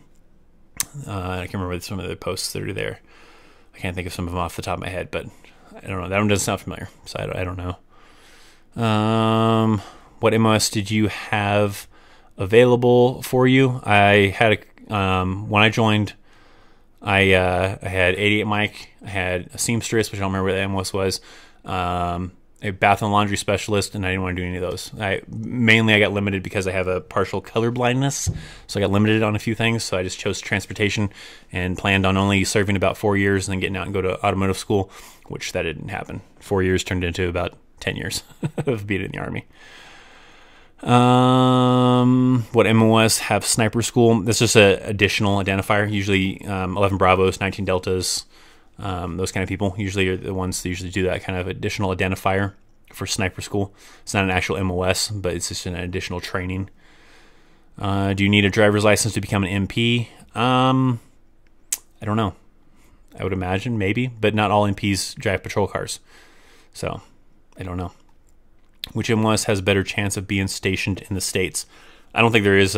can't remember some of the posts that are there. I can't think of some of them off the top of my head, but I don't know. That one doesn't sound familiar, so I don't know. What MOS did you have available for you? I had when I joined, I had 88 mic. I had a seamstress, which I don't remember what the MOS was. A bath and laundry specialist, and I didn't want to do any of those. I got limited because I have a partial color blindness, so I got limited on a few things. So I just chose transportation and planned on only serving about 4 years and then getting out and go to automotive school, which that didn't happen. 4 years turned into about 10 years of being in the Army. What MOS have sniper school? That's just an additional identifier. Usually 11 Bravos, 19 Deltas, those kind of people usually are the ones that usually do that kind of additional identifier for sniper school. It's not an actual MOS, but it's just an additional training. Do you need a driver's license to become an MP? I don't know. I would imagine maybe, but not all MPs drive patrol cars. So I don't know. Which MOS has a better chance of being stationed in the States? I don't think there is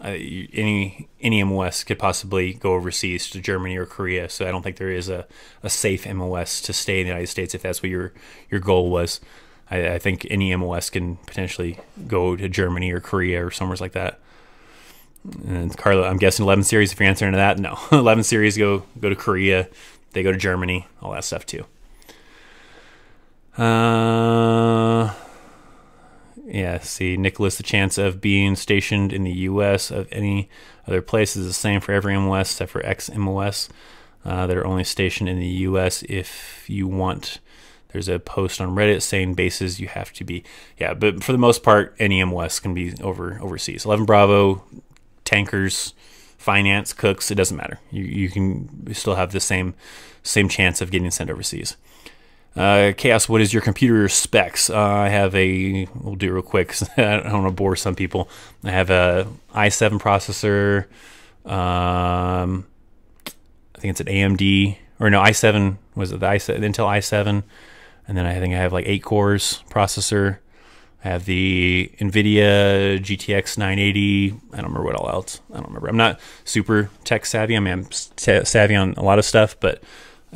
any MOS could possibly go overseas to Germany or Korea, so I don't think there is a safe MOS to stay in the United States if that's what your goal was. I think any MOS can potentially go to Germany or Korea or somewhere like that. And Carla, I'm guessing 11 series, if you're answering to that, no. 11 series go to Korea, they go to Germany, all that stuff too. Yeah, see, Nicholas, the chance of being stationed in the U.S. of any other place is the same for every MOS except for ex-MOS that are only stationed in the U.S. if you want. There's a post on Reddit saying bases you have to be. Yeah, but for the most part, any MOS can be overseas. 11 Bravo, tankers, finance, cooks, it doesn't matter. You can still have the same chance of getting sent overseas. Chaos, what is your computer specs? I have we'll do it real quick 'cause I don't want to bore some people. I have a i7 processor. I think it's an AMD, or no, i7, was it the Intel i7? And then I think I have like 8 cores processor. I have the NVIDIA GTX 980. I don't remember what all else. I don't remember. I'm not super tech savvy. I mean, I'm savvy on a lot of stuff, but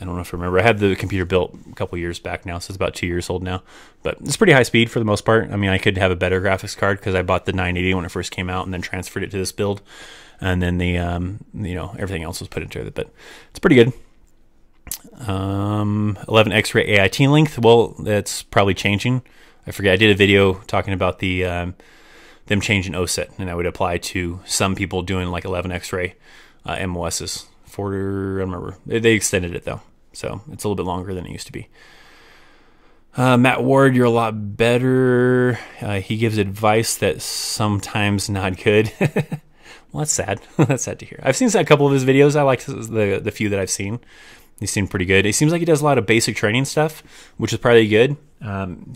I don't know if I remember. I had the computer built a couple years back now, so it's about 2 years old now. But it's pretty high speed for the most part. I mean, I could have a better graphics card because I bought the 980 when it first came out and then transferred it to this build. And then the, everything else was put into it. But it's pretty good. 11 X-ray AIT length. Well, that's probably changing. I forget. I did a video talking about the them changing OSET, and that would apply to some people doing like 11 X-ray MOSs. I don't remember. They extended it though, so it's a little bit longer than it used to be. Matt Ward, you're a lot better. He gives advice that's sometimes not good. Well, that's sad. That's sad to hear. I've seen a couple of his videos. I like the few that I've seen. He seemed pretty good. It seems like he does a lot of basic training stuff, which is probably good.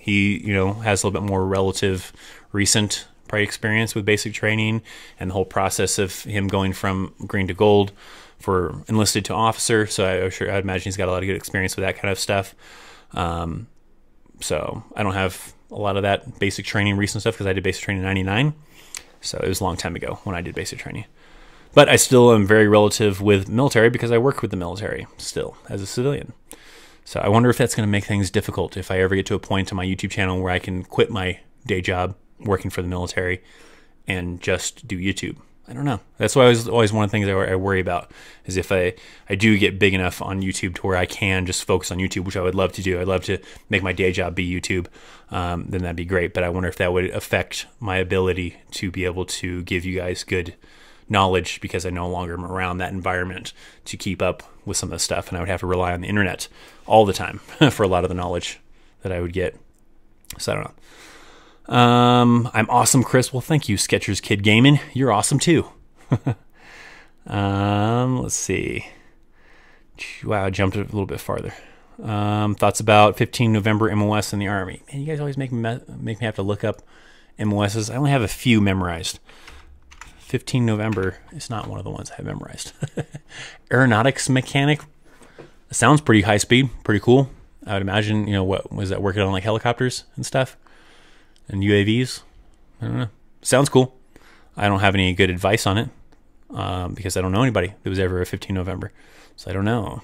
He, has a little bit more relative recent probably experience with basic training and the whole process of him going from green to gold for enlisted to officer. So I'd imagine he's got a lot of good experience with that kind of stuff. So I don't have a lot of that basic training recent stuff because I did basic training in 99. So it was a long time ago when I did basic training. But I still am very relative with military because I work with the military still as a civilian. So I wonder if that's going to make things difficult if I ever get to a point on my YouTube channel where I can quit my day job working for the military and just do YouTube. I don't know. That's why always one of the things I worry about is if I do get big enough on YouTube to where I can just focus on YouTube, which I would love to do. I'd love to make my day job be YouTube. Then that'd be great. But I wonder if that would affect my ability to be able to give you guys good knowledge because I no longer am around that environment to keep up with some of the stuff. And I would have to rely on the internet all the time for a lot of the knowledge that I would get. So I don't know. I'm awesome, Chris. Well, thank you, Skechers Kid Gaming. You're awesome too. Let's see. Wow, I jumped a little bit farther. Thoughts about 15 November MOS in the Army. Man, you guys always make me have to look up MOSs. I only have a few memorized. 15 November is not one of the ones I have memorized. Aeronautics mechanic. Sounds pretty high speed, pretty cool. I would imagine, what was that, working on like helicopters and stuff? And UAVs. I don't know. Sounds cool. I don't have any good advice on it because I don't know anybody that was ever a 15 November. So I don't know.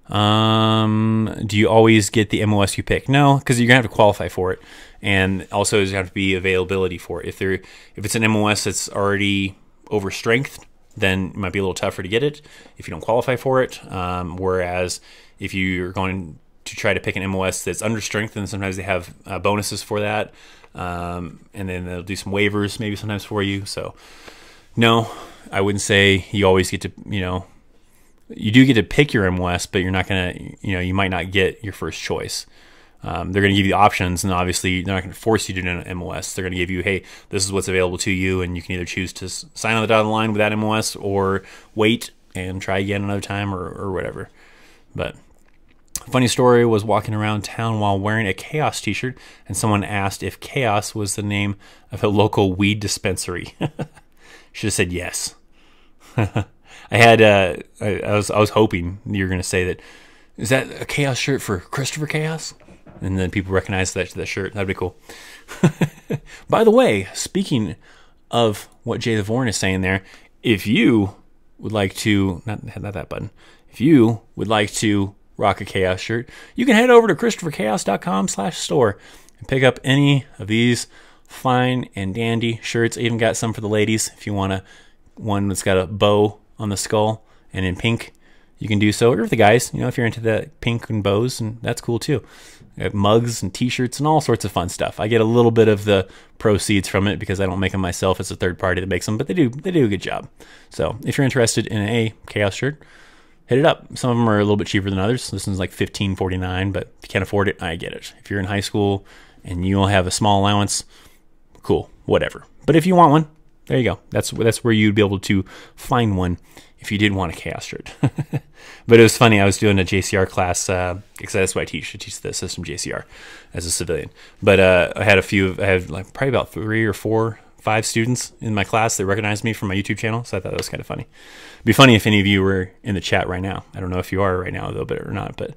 Do you always get the MOS you pick? No, because you're going to have to qualify for it. And also there's going to have to be availability for it. If it's an MOS that's already over strength, then it might be a little tougher to get it if you don't qualify for it. Whereas if you're going to try to pick an MOS that's under strength, and sometimes they have bonuses for that, and then they'll do some waivers maybe sometimes for you. So no, I wouldn't say you always get to, you do get to pick your MOS, but you're not gonna, you might not get your first choice. They're going to give you options, and obviously they're not going to force you to do an MOS. They're going to give you, hey, this is what's available to you, and you can either choose to sign on the dotted line with that MOS or wait and try again another time or whatever. But funny story, was walking around town while wearing a Chaos t-shirt, and someone asked if Chaos was the name of a local weed dispensary. Should have said yes. I was hoping you were going to say that. Is that a Chaos shirt for Christopher Chaos? And then people recognize that shirt. That'd be cool. By the way, speaking of what Jay the Vorn is saying there, if you would like to, not that button, if you would like to rock a Chaos shirt, you can head over to ChristopherChaos.com/store and pick up any of these fine and dandy shirts. I even got some for the ladies. If you want one that's got a bow on the skull and in pink, you can do so. Or for the guys, if you're into that pink and bows, and that's cool too. I have mugs and t-shirts and all sorts of fun stuff. I get a little bit of the proceeds from it because I don't make them myself. It's a third party that makes them, but they do a good job. So if you're interested in a Chaos shirt, hit it up. Some of them are a little bit cheaper than others. This one's like $15.49, but if you can't afford it, I get it. If you're in high school and you only have a small allowance, cool, whatever. But if you want one, there you go. That's where you'd be able to find one if you did want a Chaos shirt. But it was funny. I was doing a JCR class because that's what I teach. I teach the system JCR as a civilian. But I had like probably about 3 or 4, 5 students in my class that recognized me from my YouTube channel. So I thought that was kind of funny. It'd be funny if any of you were in the chat right now. I don't know if you are right now, though, or not, but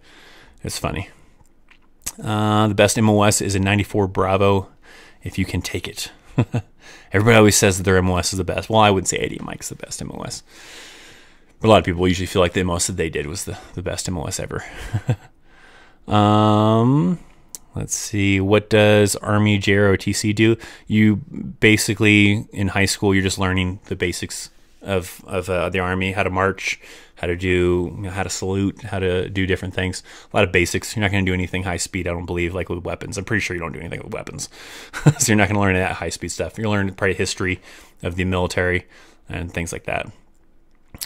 it's funny. The best MOS is a 94 Bravo if you can take it. Everybody always says that their MOS is the best. Well, I wouldn't say 80 Mike's the best MOS. But a lot of people usually feel like the MOS that they did was the best MOS ever. Let's see. What does Army JROTC do? You basically, in high school, you're just learning the basics of the Army, how to march, how to do, how to salute, how to do different things. A lot of basics. You're not going to do anything high speed, I don't believe, like with weapons. I'm pretty sure you don't do anything with weapons. So you're not going to learn that high speed stuff. You're going to learn probably history of the military and things like that.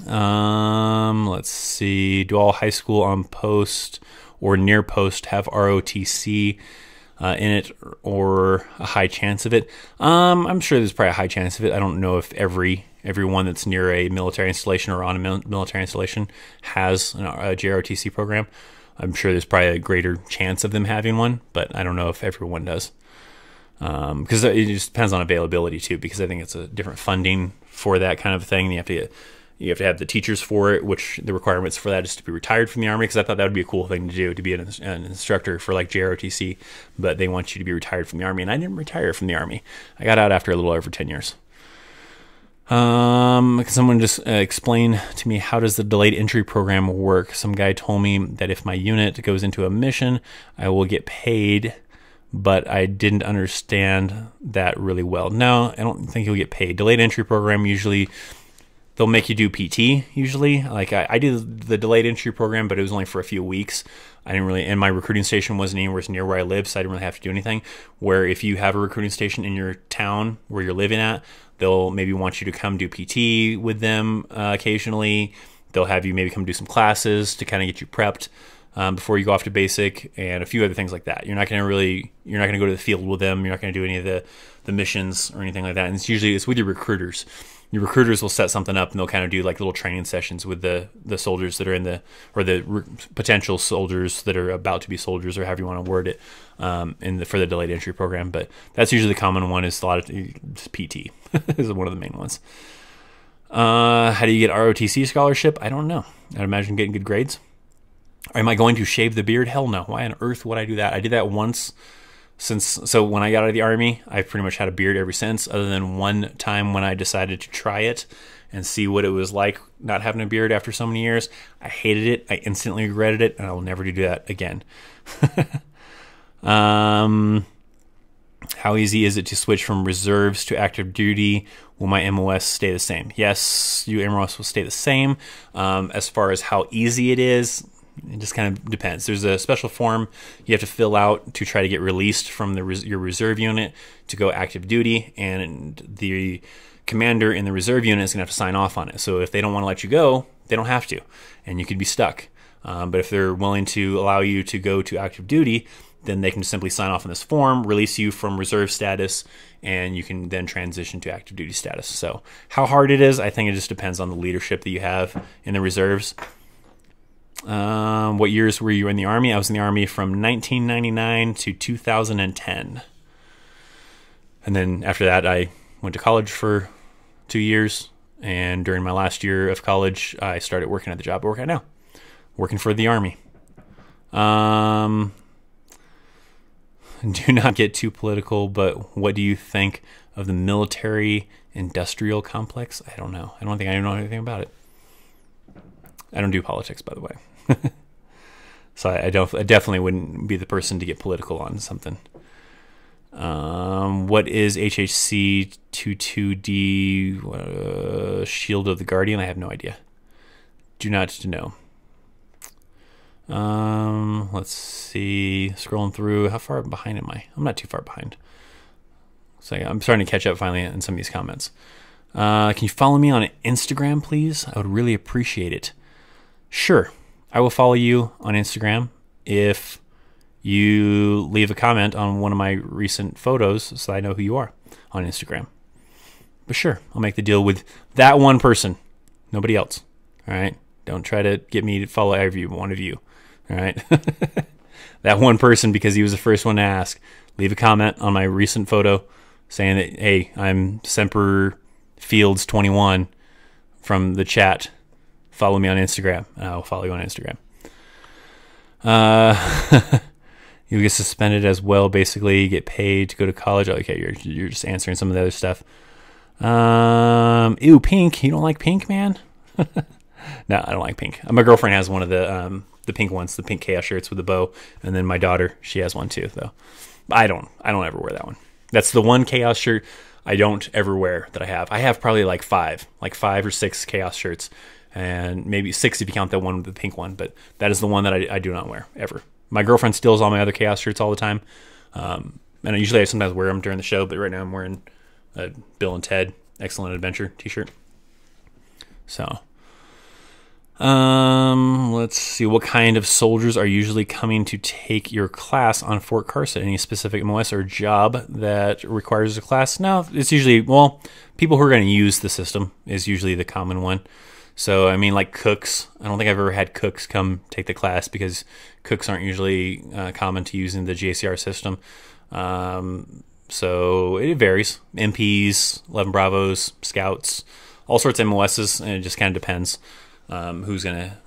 Let's see. Do all high school on post or near post have ROTC in it, or a high chance of it. I'm sure there's probably a high chance of it. I don't know if everyone that's near a military installation or on a military installation has a JROTC program. I'm sure there's probably a greater chance of them having one, but I don't know if everyone does. Because it just depends on availability too, because I think it's a different funding for that kind of thing. You have to have the teachers for it, which the requirements for that is to be retired from the Army, because I thought that would be a cool thing to do, to be an instructor for like JROTC, but they want you to be retired from the Army, and I didn't retire from the Army. I got out after a little over 10 years. Someone just explain to me, how does the delayed entry program work? Some guy told me that if my unit goes into a mission, I will get paid, but I didn't understand that really well. No, I don't think you'll get paid. Delayed entry program, usually they'll make you do PT usually. Like I did the delayed entry program, but it was only for a few weeks. I didn't really, and my recruiting station wasn't anywhere near where I live, so I didn't really have to do anything. Where if you have a recruiting station in your town where you're living at, they'll maybe want you to come do PT with them occasionally. They'll have you maybe come do some classes to kind of get you prepped before you go off to basic, and a few other things like that. You're not going to go to the field with them. You're not going to do any of the missions or anything like that. And it's with your recruiters. Your recruiters will set something up, and they'll kind of do like little training sessions with the soldiers that are or the potential soldiers that are about to be soldiers, or however you want to word it, for the delayed entry program. But that's usually the common one. Is a lot of PT is one of the main ones. How do you get ROTC scholarship? I don't know. I'd imagine getting good grades. Am I going to shave the beard? Hell no. Why on earth would I do that? I did that once. So when I got out of the Army, I've pretty much had a beard ever since, other than one time when I decided to try it and see what it was like not having a beard after so many years. I hated it. I instantly regretted it, and I will never do that again. How easy is it to switch from reserves to active duty? Will my MOS stay the same? Yes, your MOS will stay the same. As far as how easy it is, it just kind of depends. There's a special form you have to fill out to try to get released from your reserve unit to go active duty, and the commander in the reserve unit is going to have to sign off on it. So if they don't want to let you go, they don't have to, and you could be stuck. But if they're willing to allow you to go to active duty, then they can simply sign off on this form, release you from reserve status, and you can then transition to active duty status. So how hard it is, I think it just depends on the leadership that you have in the reserves. What years were you in the Army? I was in the Army from 1999 to 2010. And then after that, I went to college for 2 years. And during my last year of college, I started working at the job I work at now, working for the Army. Do not get too political, but what do you think of the military-industrial complex? I don't know. I don't think I know anything about it. I don't do politics, by the way. So I definitely wouldn't be the person to get political on something. What is HHC 22D Shield of the Guardian? I have no idea. Do not know. Let's see. Scrolling through. How far behind am I? I'm not too far behind. So I'm starting to catch up finally in some of these comments. Can you follow me on Instagram, please? I would really appreciate it. Sure. I will follow you on Instagram if you leave a comment on one of my recent photos so I know who you are on Instagram. But sure, I'll make the deal with that one person. Nobody else. All right? Don't try to get me to follow every one of you. All right? That one person, because he was the first one to ask. Leave a comment on my recent photo saying that, hey, I'm Semper Fields 21 from the chat. Follow me on Instagram. I'll follow you on Instagram. You get suspended as well. Basically, you get paid to go to college. Okay, you're just answering some of the other stuff. Ew, pink. You don't like pink, man? No, I don't like pink. My girlfriend has one of the pink ones, the pink chaos shirts with the bow, and then my daughter, she has one too, though. I don't ever wear that one. That's the one chaos shirt I don't ever wear that I have. I have probably like five or six chaos shirts, and maybe 6 if you count that one with the pink one, but that is the one that I do not wear, ever. My girlfriend steals all my other chaos shirts all the time, and I sometimes wear them during the show, but right now I'm wearing a Bill and Ted Excellent Adventure t-shirt. So, Let's see. What kind of soldiers are usually coming to take your class on Fort Carson? Any specific MOS or job that requires a class? No, it's usually, well, people who are going to use the system is usually the common one. So, I mean, like cooks. I don't think I've ever had cooks come take the class because cooks aren't usually common to using the GACR system. So it varies. MPs, 11 Bravos, Scouts, all sorts of MOSs, and it just kind of depends. Who's gonna,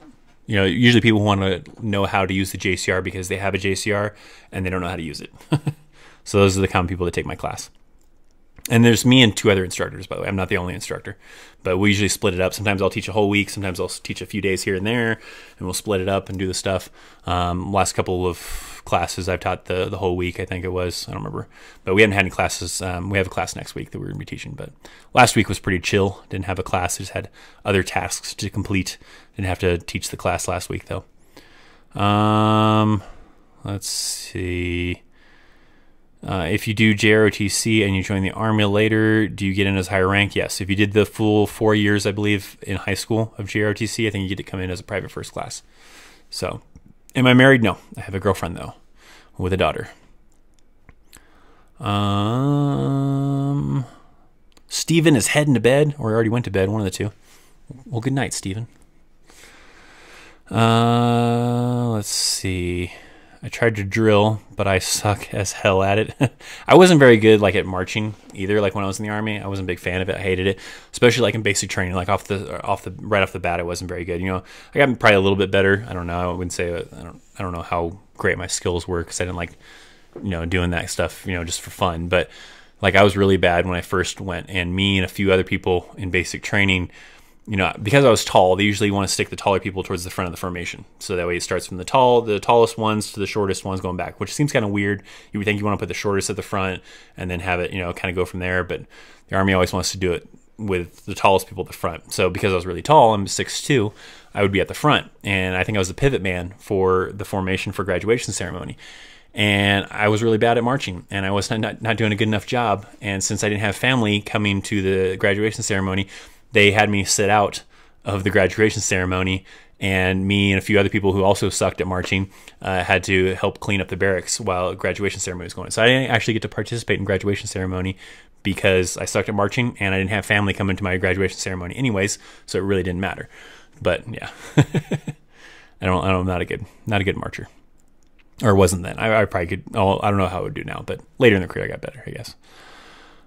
usually people want to know how to use the JCR because they have a JCR and they don't know how to use it. So those are the common people that take my class. And there's me and 2 other instructors, by the way. I'm not the only instructor, but we usually split it up. Sometimes I'll teach a whole week. Sometimes I'll teach a few days here and there, and we'll split it up and do the stuff. Last couple of classes I've taught the whole week, I think it was. I don't remember. But we haven't had any classes. We have a class next week that we're going to be teaching. But last week was pretty chill. Didn't have a class. Just had other tasks to complete. Didn't have to teach the class last week, though. Let's see. If you do JROTC and you join the Army later, do you get in as higher rank? Yes. If you did the full 4 years, I believe, in high school of JROTC, I think you get to come in as a private first class. So, am I married? No. I have a girlfriend, though, with a daughter. Steven is heading to bed, or already went to bed, one of the two. Well, good night, Steven. Let's see. I tried to drill, but I suck as hell at it. I wasn't very good at marching either. Like when I was in the Army, I wasn't a big fan of it. I hated it, especially in basic training. Right off the bat, I wasn't very good. I got probably a little bit better. I don't know. I wouldn't say I don't know how great my skills were because I didn't like doing that stuff just for fun. But I was really bad when I first went, and me and a few other people in basic training. Because I was tall, they usually want to stick the taller people towards the front of the formation. So that way it starts from the tallest ones to the shortest ones going back, which seems kind of weird. You would think you want to put the shortest at the front and then have it, kind of go from there. But the Army always wants to do it with the tallest people at the front. So because I was really tall, I'm 6'2", I would be at the front. And I think I was the pivot man for the formation for graduation ceremony. And I was really bad at marching, and I was not doing a good enough job. And since I didn't have family coming to the graduation ceremony, they had me sit out of the graduation ceremony, and me and a few other people who also sucked at marching had to help clean up the barracks while graduation ceremony was going. So I didn't actually get to participate in graduation ceremony because I sucked at marching, and I didn't have family come into my graduation ceremony anyways, so it really didn't matter. But yeah, I'm not a good marcher, or wasn't then. I probably could. Oh, I don't know how I would do now, but later in the career I got better, I guess.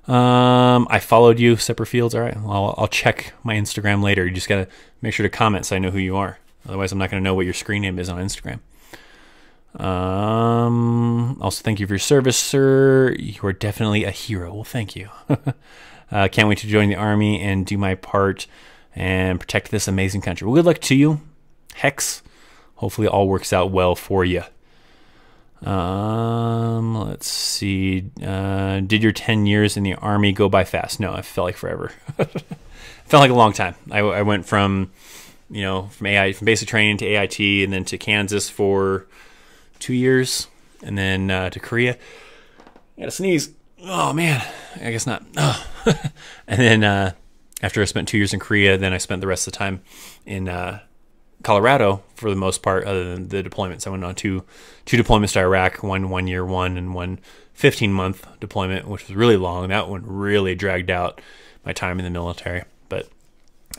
I followed you, Separate Fields. All right. Well, I'll check my Instagram later. You just got to make sure to comment so I know who you are. Otherwise, I'm not going to know what your screen name is on Instagram. Also, thank you for your service, sir. You are definitely a hero. Well, thank you. Can't wait to join the Army and do my part and protect this amazing country. Well, good luck to you, Hex. Hopefully, it all works out well for you. Let's see. Did your 10 years in the Army go by fast? No, it felt like forever. It felt like a long time. I went from basic training to AIT and then to Kansas for 2 years and then to Korea. I gotta sneeze. Oh man, I guess not. Oh. And then after I spent 2 years in Korea, then I spent the rest of the time in Colorado for the most part, other than the deployments. I went on two deployments to Iraq, one year one and one 15-month deployment, which was really long. That one really dragged out my time in the military. But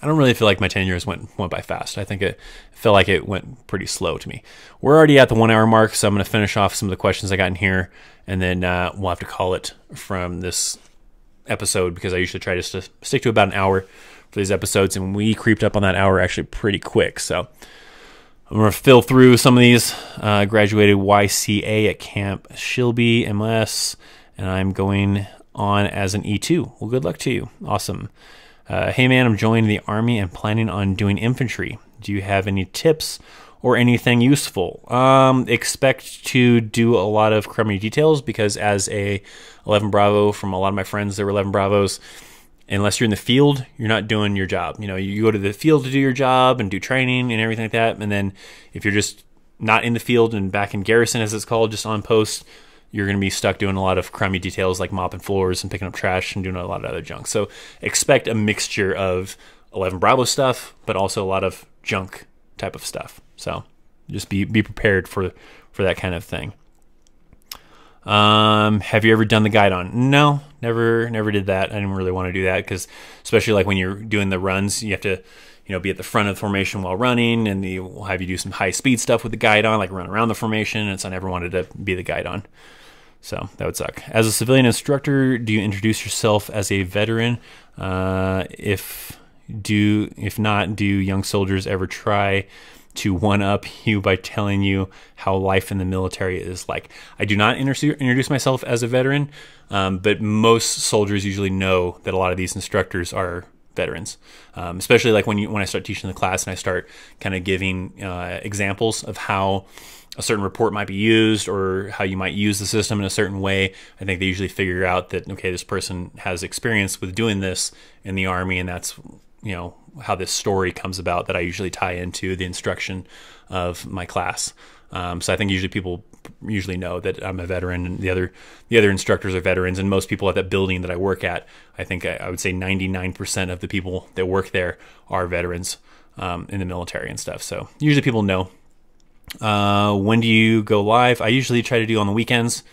I don't really feel like my 10 years went by fast. I think it felt like it went pretty slow to me. We're already at the 1 hour mark, so I'm going to finish off some of the questions I got in here, and then we'll have to call it from this episode because I usually try just to stick to about an hour for these episodes, and we creeped up on that hour actually pretty quick. So I'm going to fill through some of these. Graduated YCA at Camp Shilby, MS, and I'm going on as an E2. Well, good luck to you. Awesome. Hey man, I'm joining the Army and planning on doing infantry. Do you have any tips or anything useful? Expect to do a lot of crummy details because as a 11 Bravo, from a lot of my friends that were 11 Bravos, unless you're in the field, you're not doing your job. You go to the field to do your job and do training and everything like that. And then if you're just not in the field and back in garrison, as it's called, just on post, you're going to be stuck doing a lot of crummy details like mopping floors and picking up trash and doing a lot of other junk. So expect a mixture of 11 Bravo stuff, but also a lot of junk type of stuff. So just be prepared for that kind of thing. Have you ever done the guidon? No, never did that. I didn't really want to do that because especially like when you're doing the runs, you have to, be at the front of the formation while running, and we'll have you do some high speed stuff with the guidon, like run around the formation. And so I never wanted to be the guidon. So that would suck. As a civilian instructor, do you introduce yourself as a veteran? If not, do young soldiers ever try to one-up you by telling you how life in the military is like? I do not introduce myself as a veteran, but most soldiers usually know that a lot of these instructors are veterans, especially like when I start teaching the class and I start kind of giving examples of how a certain report might be used or how you might use the system in a certain way. I think they usually figure out that, okay, this person has experience with doing this in the Army, and that's how this story comes about that I usually tie into the instruction of my class. So I think usually people know that I'm a veteran, and the other instructors are veterans, and most people at that building that I work at, I think I would say 99% of the people that work there are veterans in the military and stuff. So usually people know. When do you go live? I usually try to do on the weekends,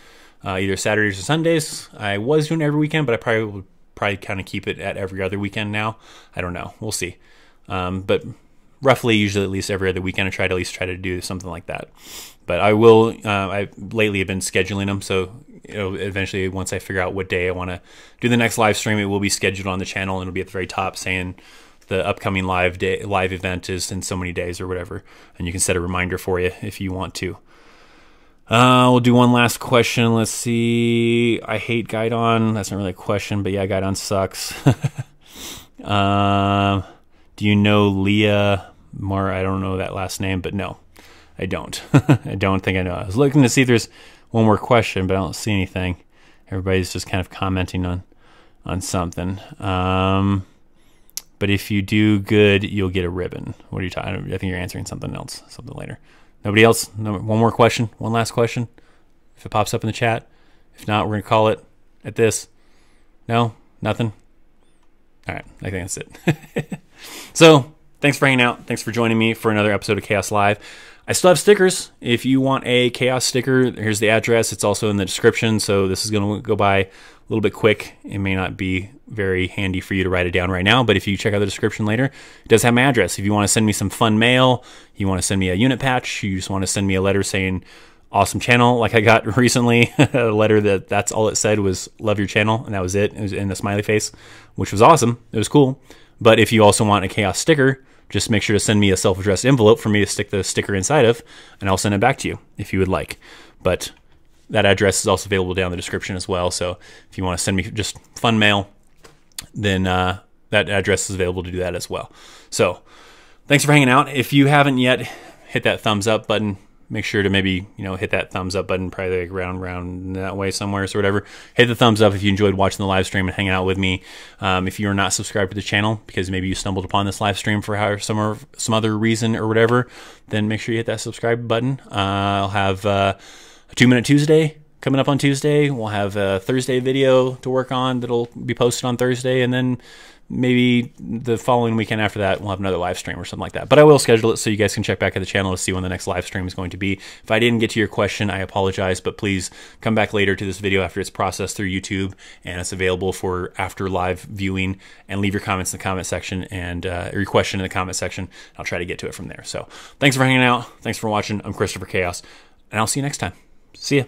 either Saturdays or Sundays. I was doing it every weekend, but I would kind of keep it at every other weekend now. I don't know. We'll see. But roughly, usually at least every other weekend, I try to do something like that. But I will. I lately have been scheduling them, so eventually, once I figure out what day I want to do the next live stream, it will be scheduled on the channel, and it'll be at the very top saying the upcoming live event is in so many days or whatever, and you can set a reminder for you if you want to. We'll do one last question. Let's see. I hate Guidon. That's not really a question, but yeah, Guidon sucks. Do you know Leah Mar? I don't know that last name, but no, I don't. I don't think I know. I was looking to see if there's one more question, but I don't see anything. Everybody's just kind of commenting on something. But if you do good, you'll get a ribbon. What are you talking? I think you're answering something else, something later. Nobody else? No, one more question? One last question? If it pops up in the chat. If not, we're going to call it at this. No? Nothing? All right. I think that's it. So, thanks for hanging out. Thanks for joining me for another episode of Chaos Live. I still have stickers. If you want a Chaos sticker, here's the address. It's also in the description, so this is going to go by a little bit quick. It may not be very handy for you to write it down right now, but if you check out the description later, it does have my address. If you want to send me some fun mail, you want to send me a unit patch, you just want to send me a letter saying awesome channel, like I got recently, a letter that's all it said was love your channel, and that was it. It was in a smiley face, which was awesome. It was cool. But if you also want a Chaos sticker, just make sure to send me a self-addressed envelope for me to stick the sticker inside of, and I'll send it back to you if you would like. But that address is also available down in the description as well. So if you want to send me just fun mail, then that address is available to do that as well. So thanks for hanging out. If you haven't yet, hit that thumbs up button. Make sure to maybe, hit that thumbs up button, probably like around that way somewhere, so whatever. Hit the thumbs up if you enjoyed watching the live stream and hanging out with me. If you are not subscribed to the channel because maybe you stumbled upon this live stream for some other reason or whatever, then make sure you hit that subscribe button. I'll have a 2-Minute Tuesday coming up on Tuesday. We'll have a Thursday video to work on that'll be posted on Thursday, and then maybe the following weekend after that, we'll have another live stream or something like that. But I will schedule it so you guys can check back at the channel to see when the next live stream is going to be. If I didn't get to your question, I apologize, but please come back later to this video after it's processed through YouTube and it's available for after live viewing, and leave your comments in the comment section and your question in the comment section. I'll try to get to it from there. So thanks for hanging out. Thanks for watching. I'm Christopher Chaos, and I'll see you next time. See ya.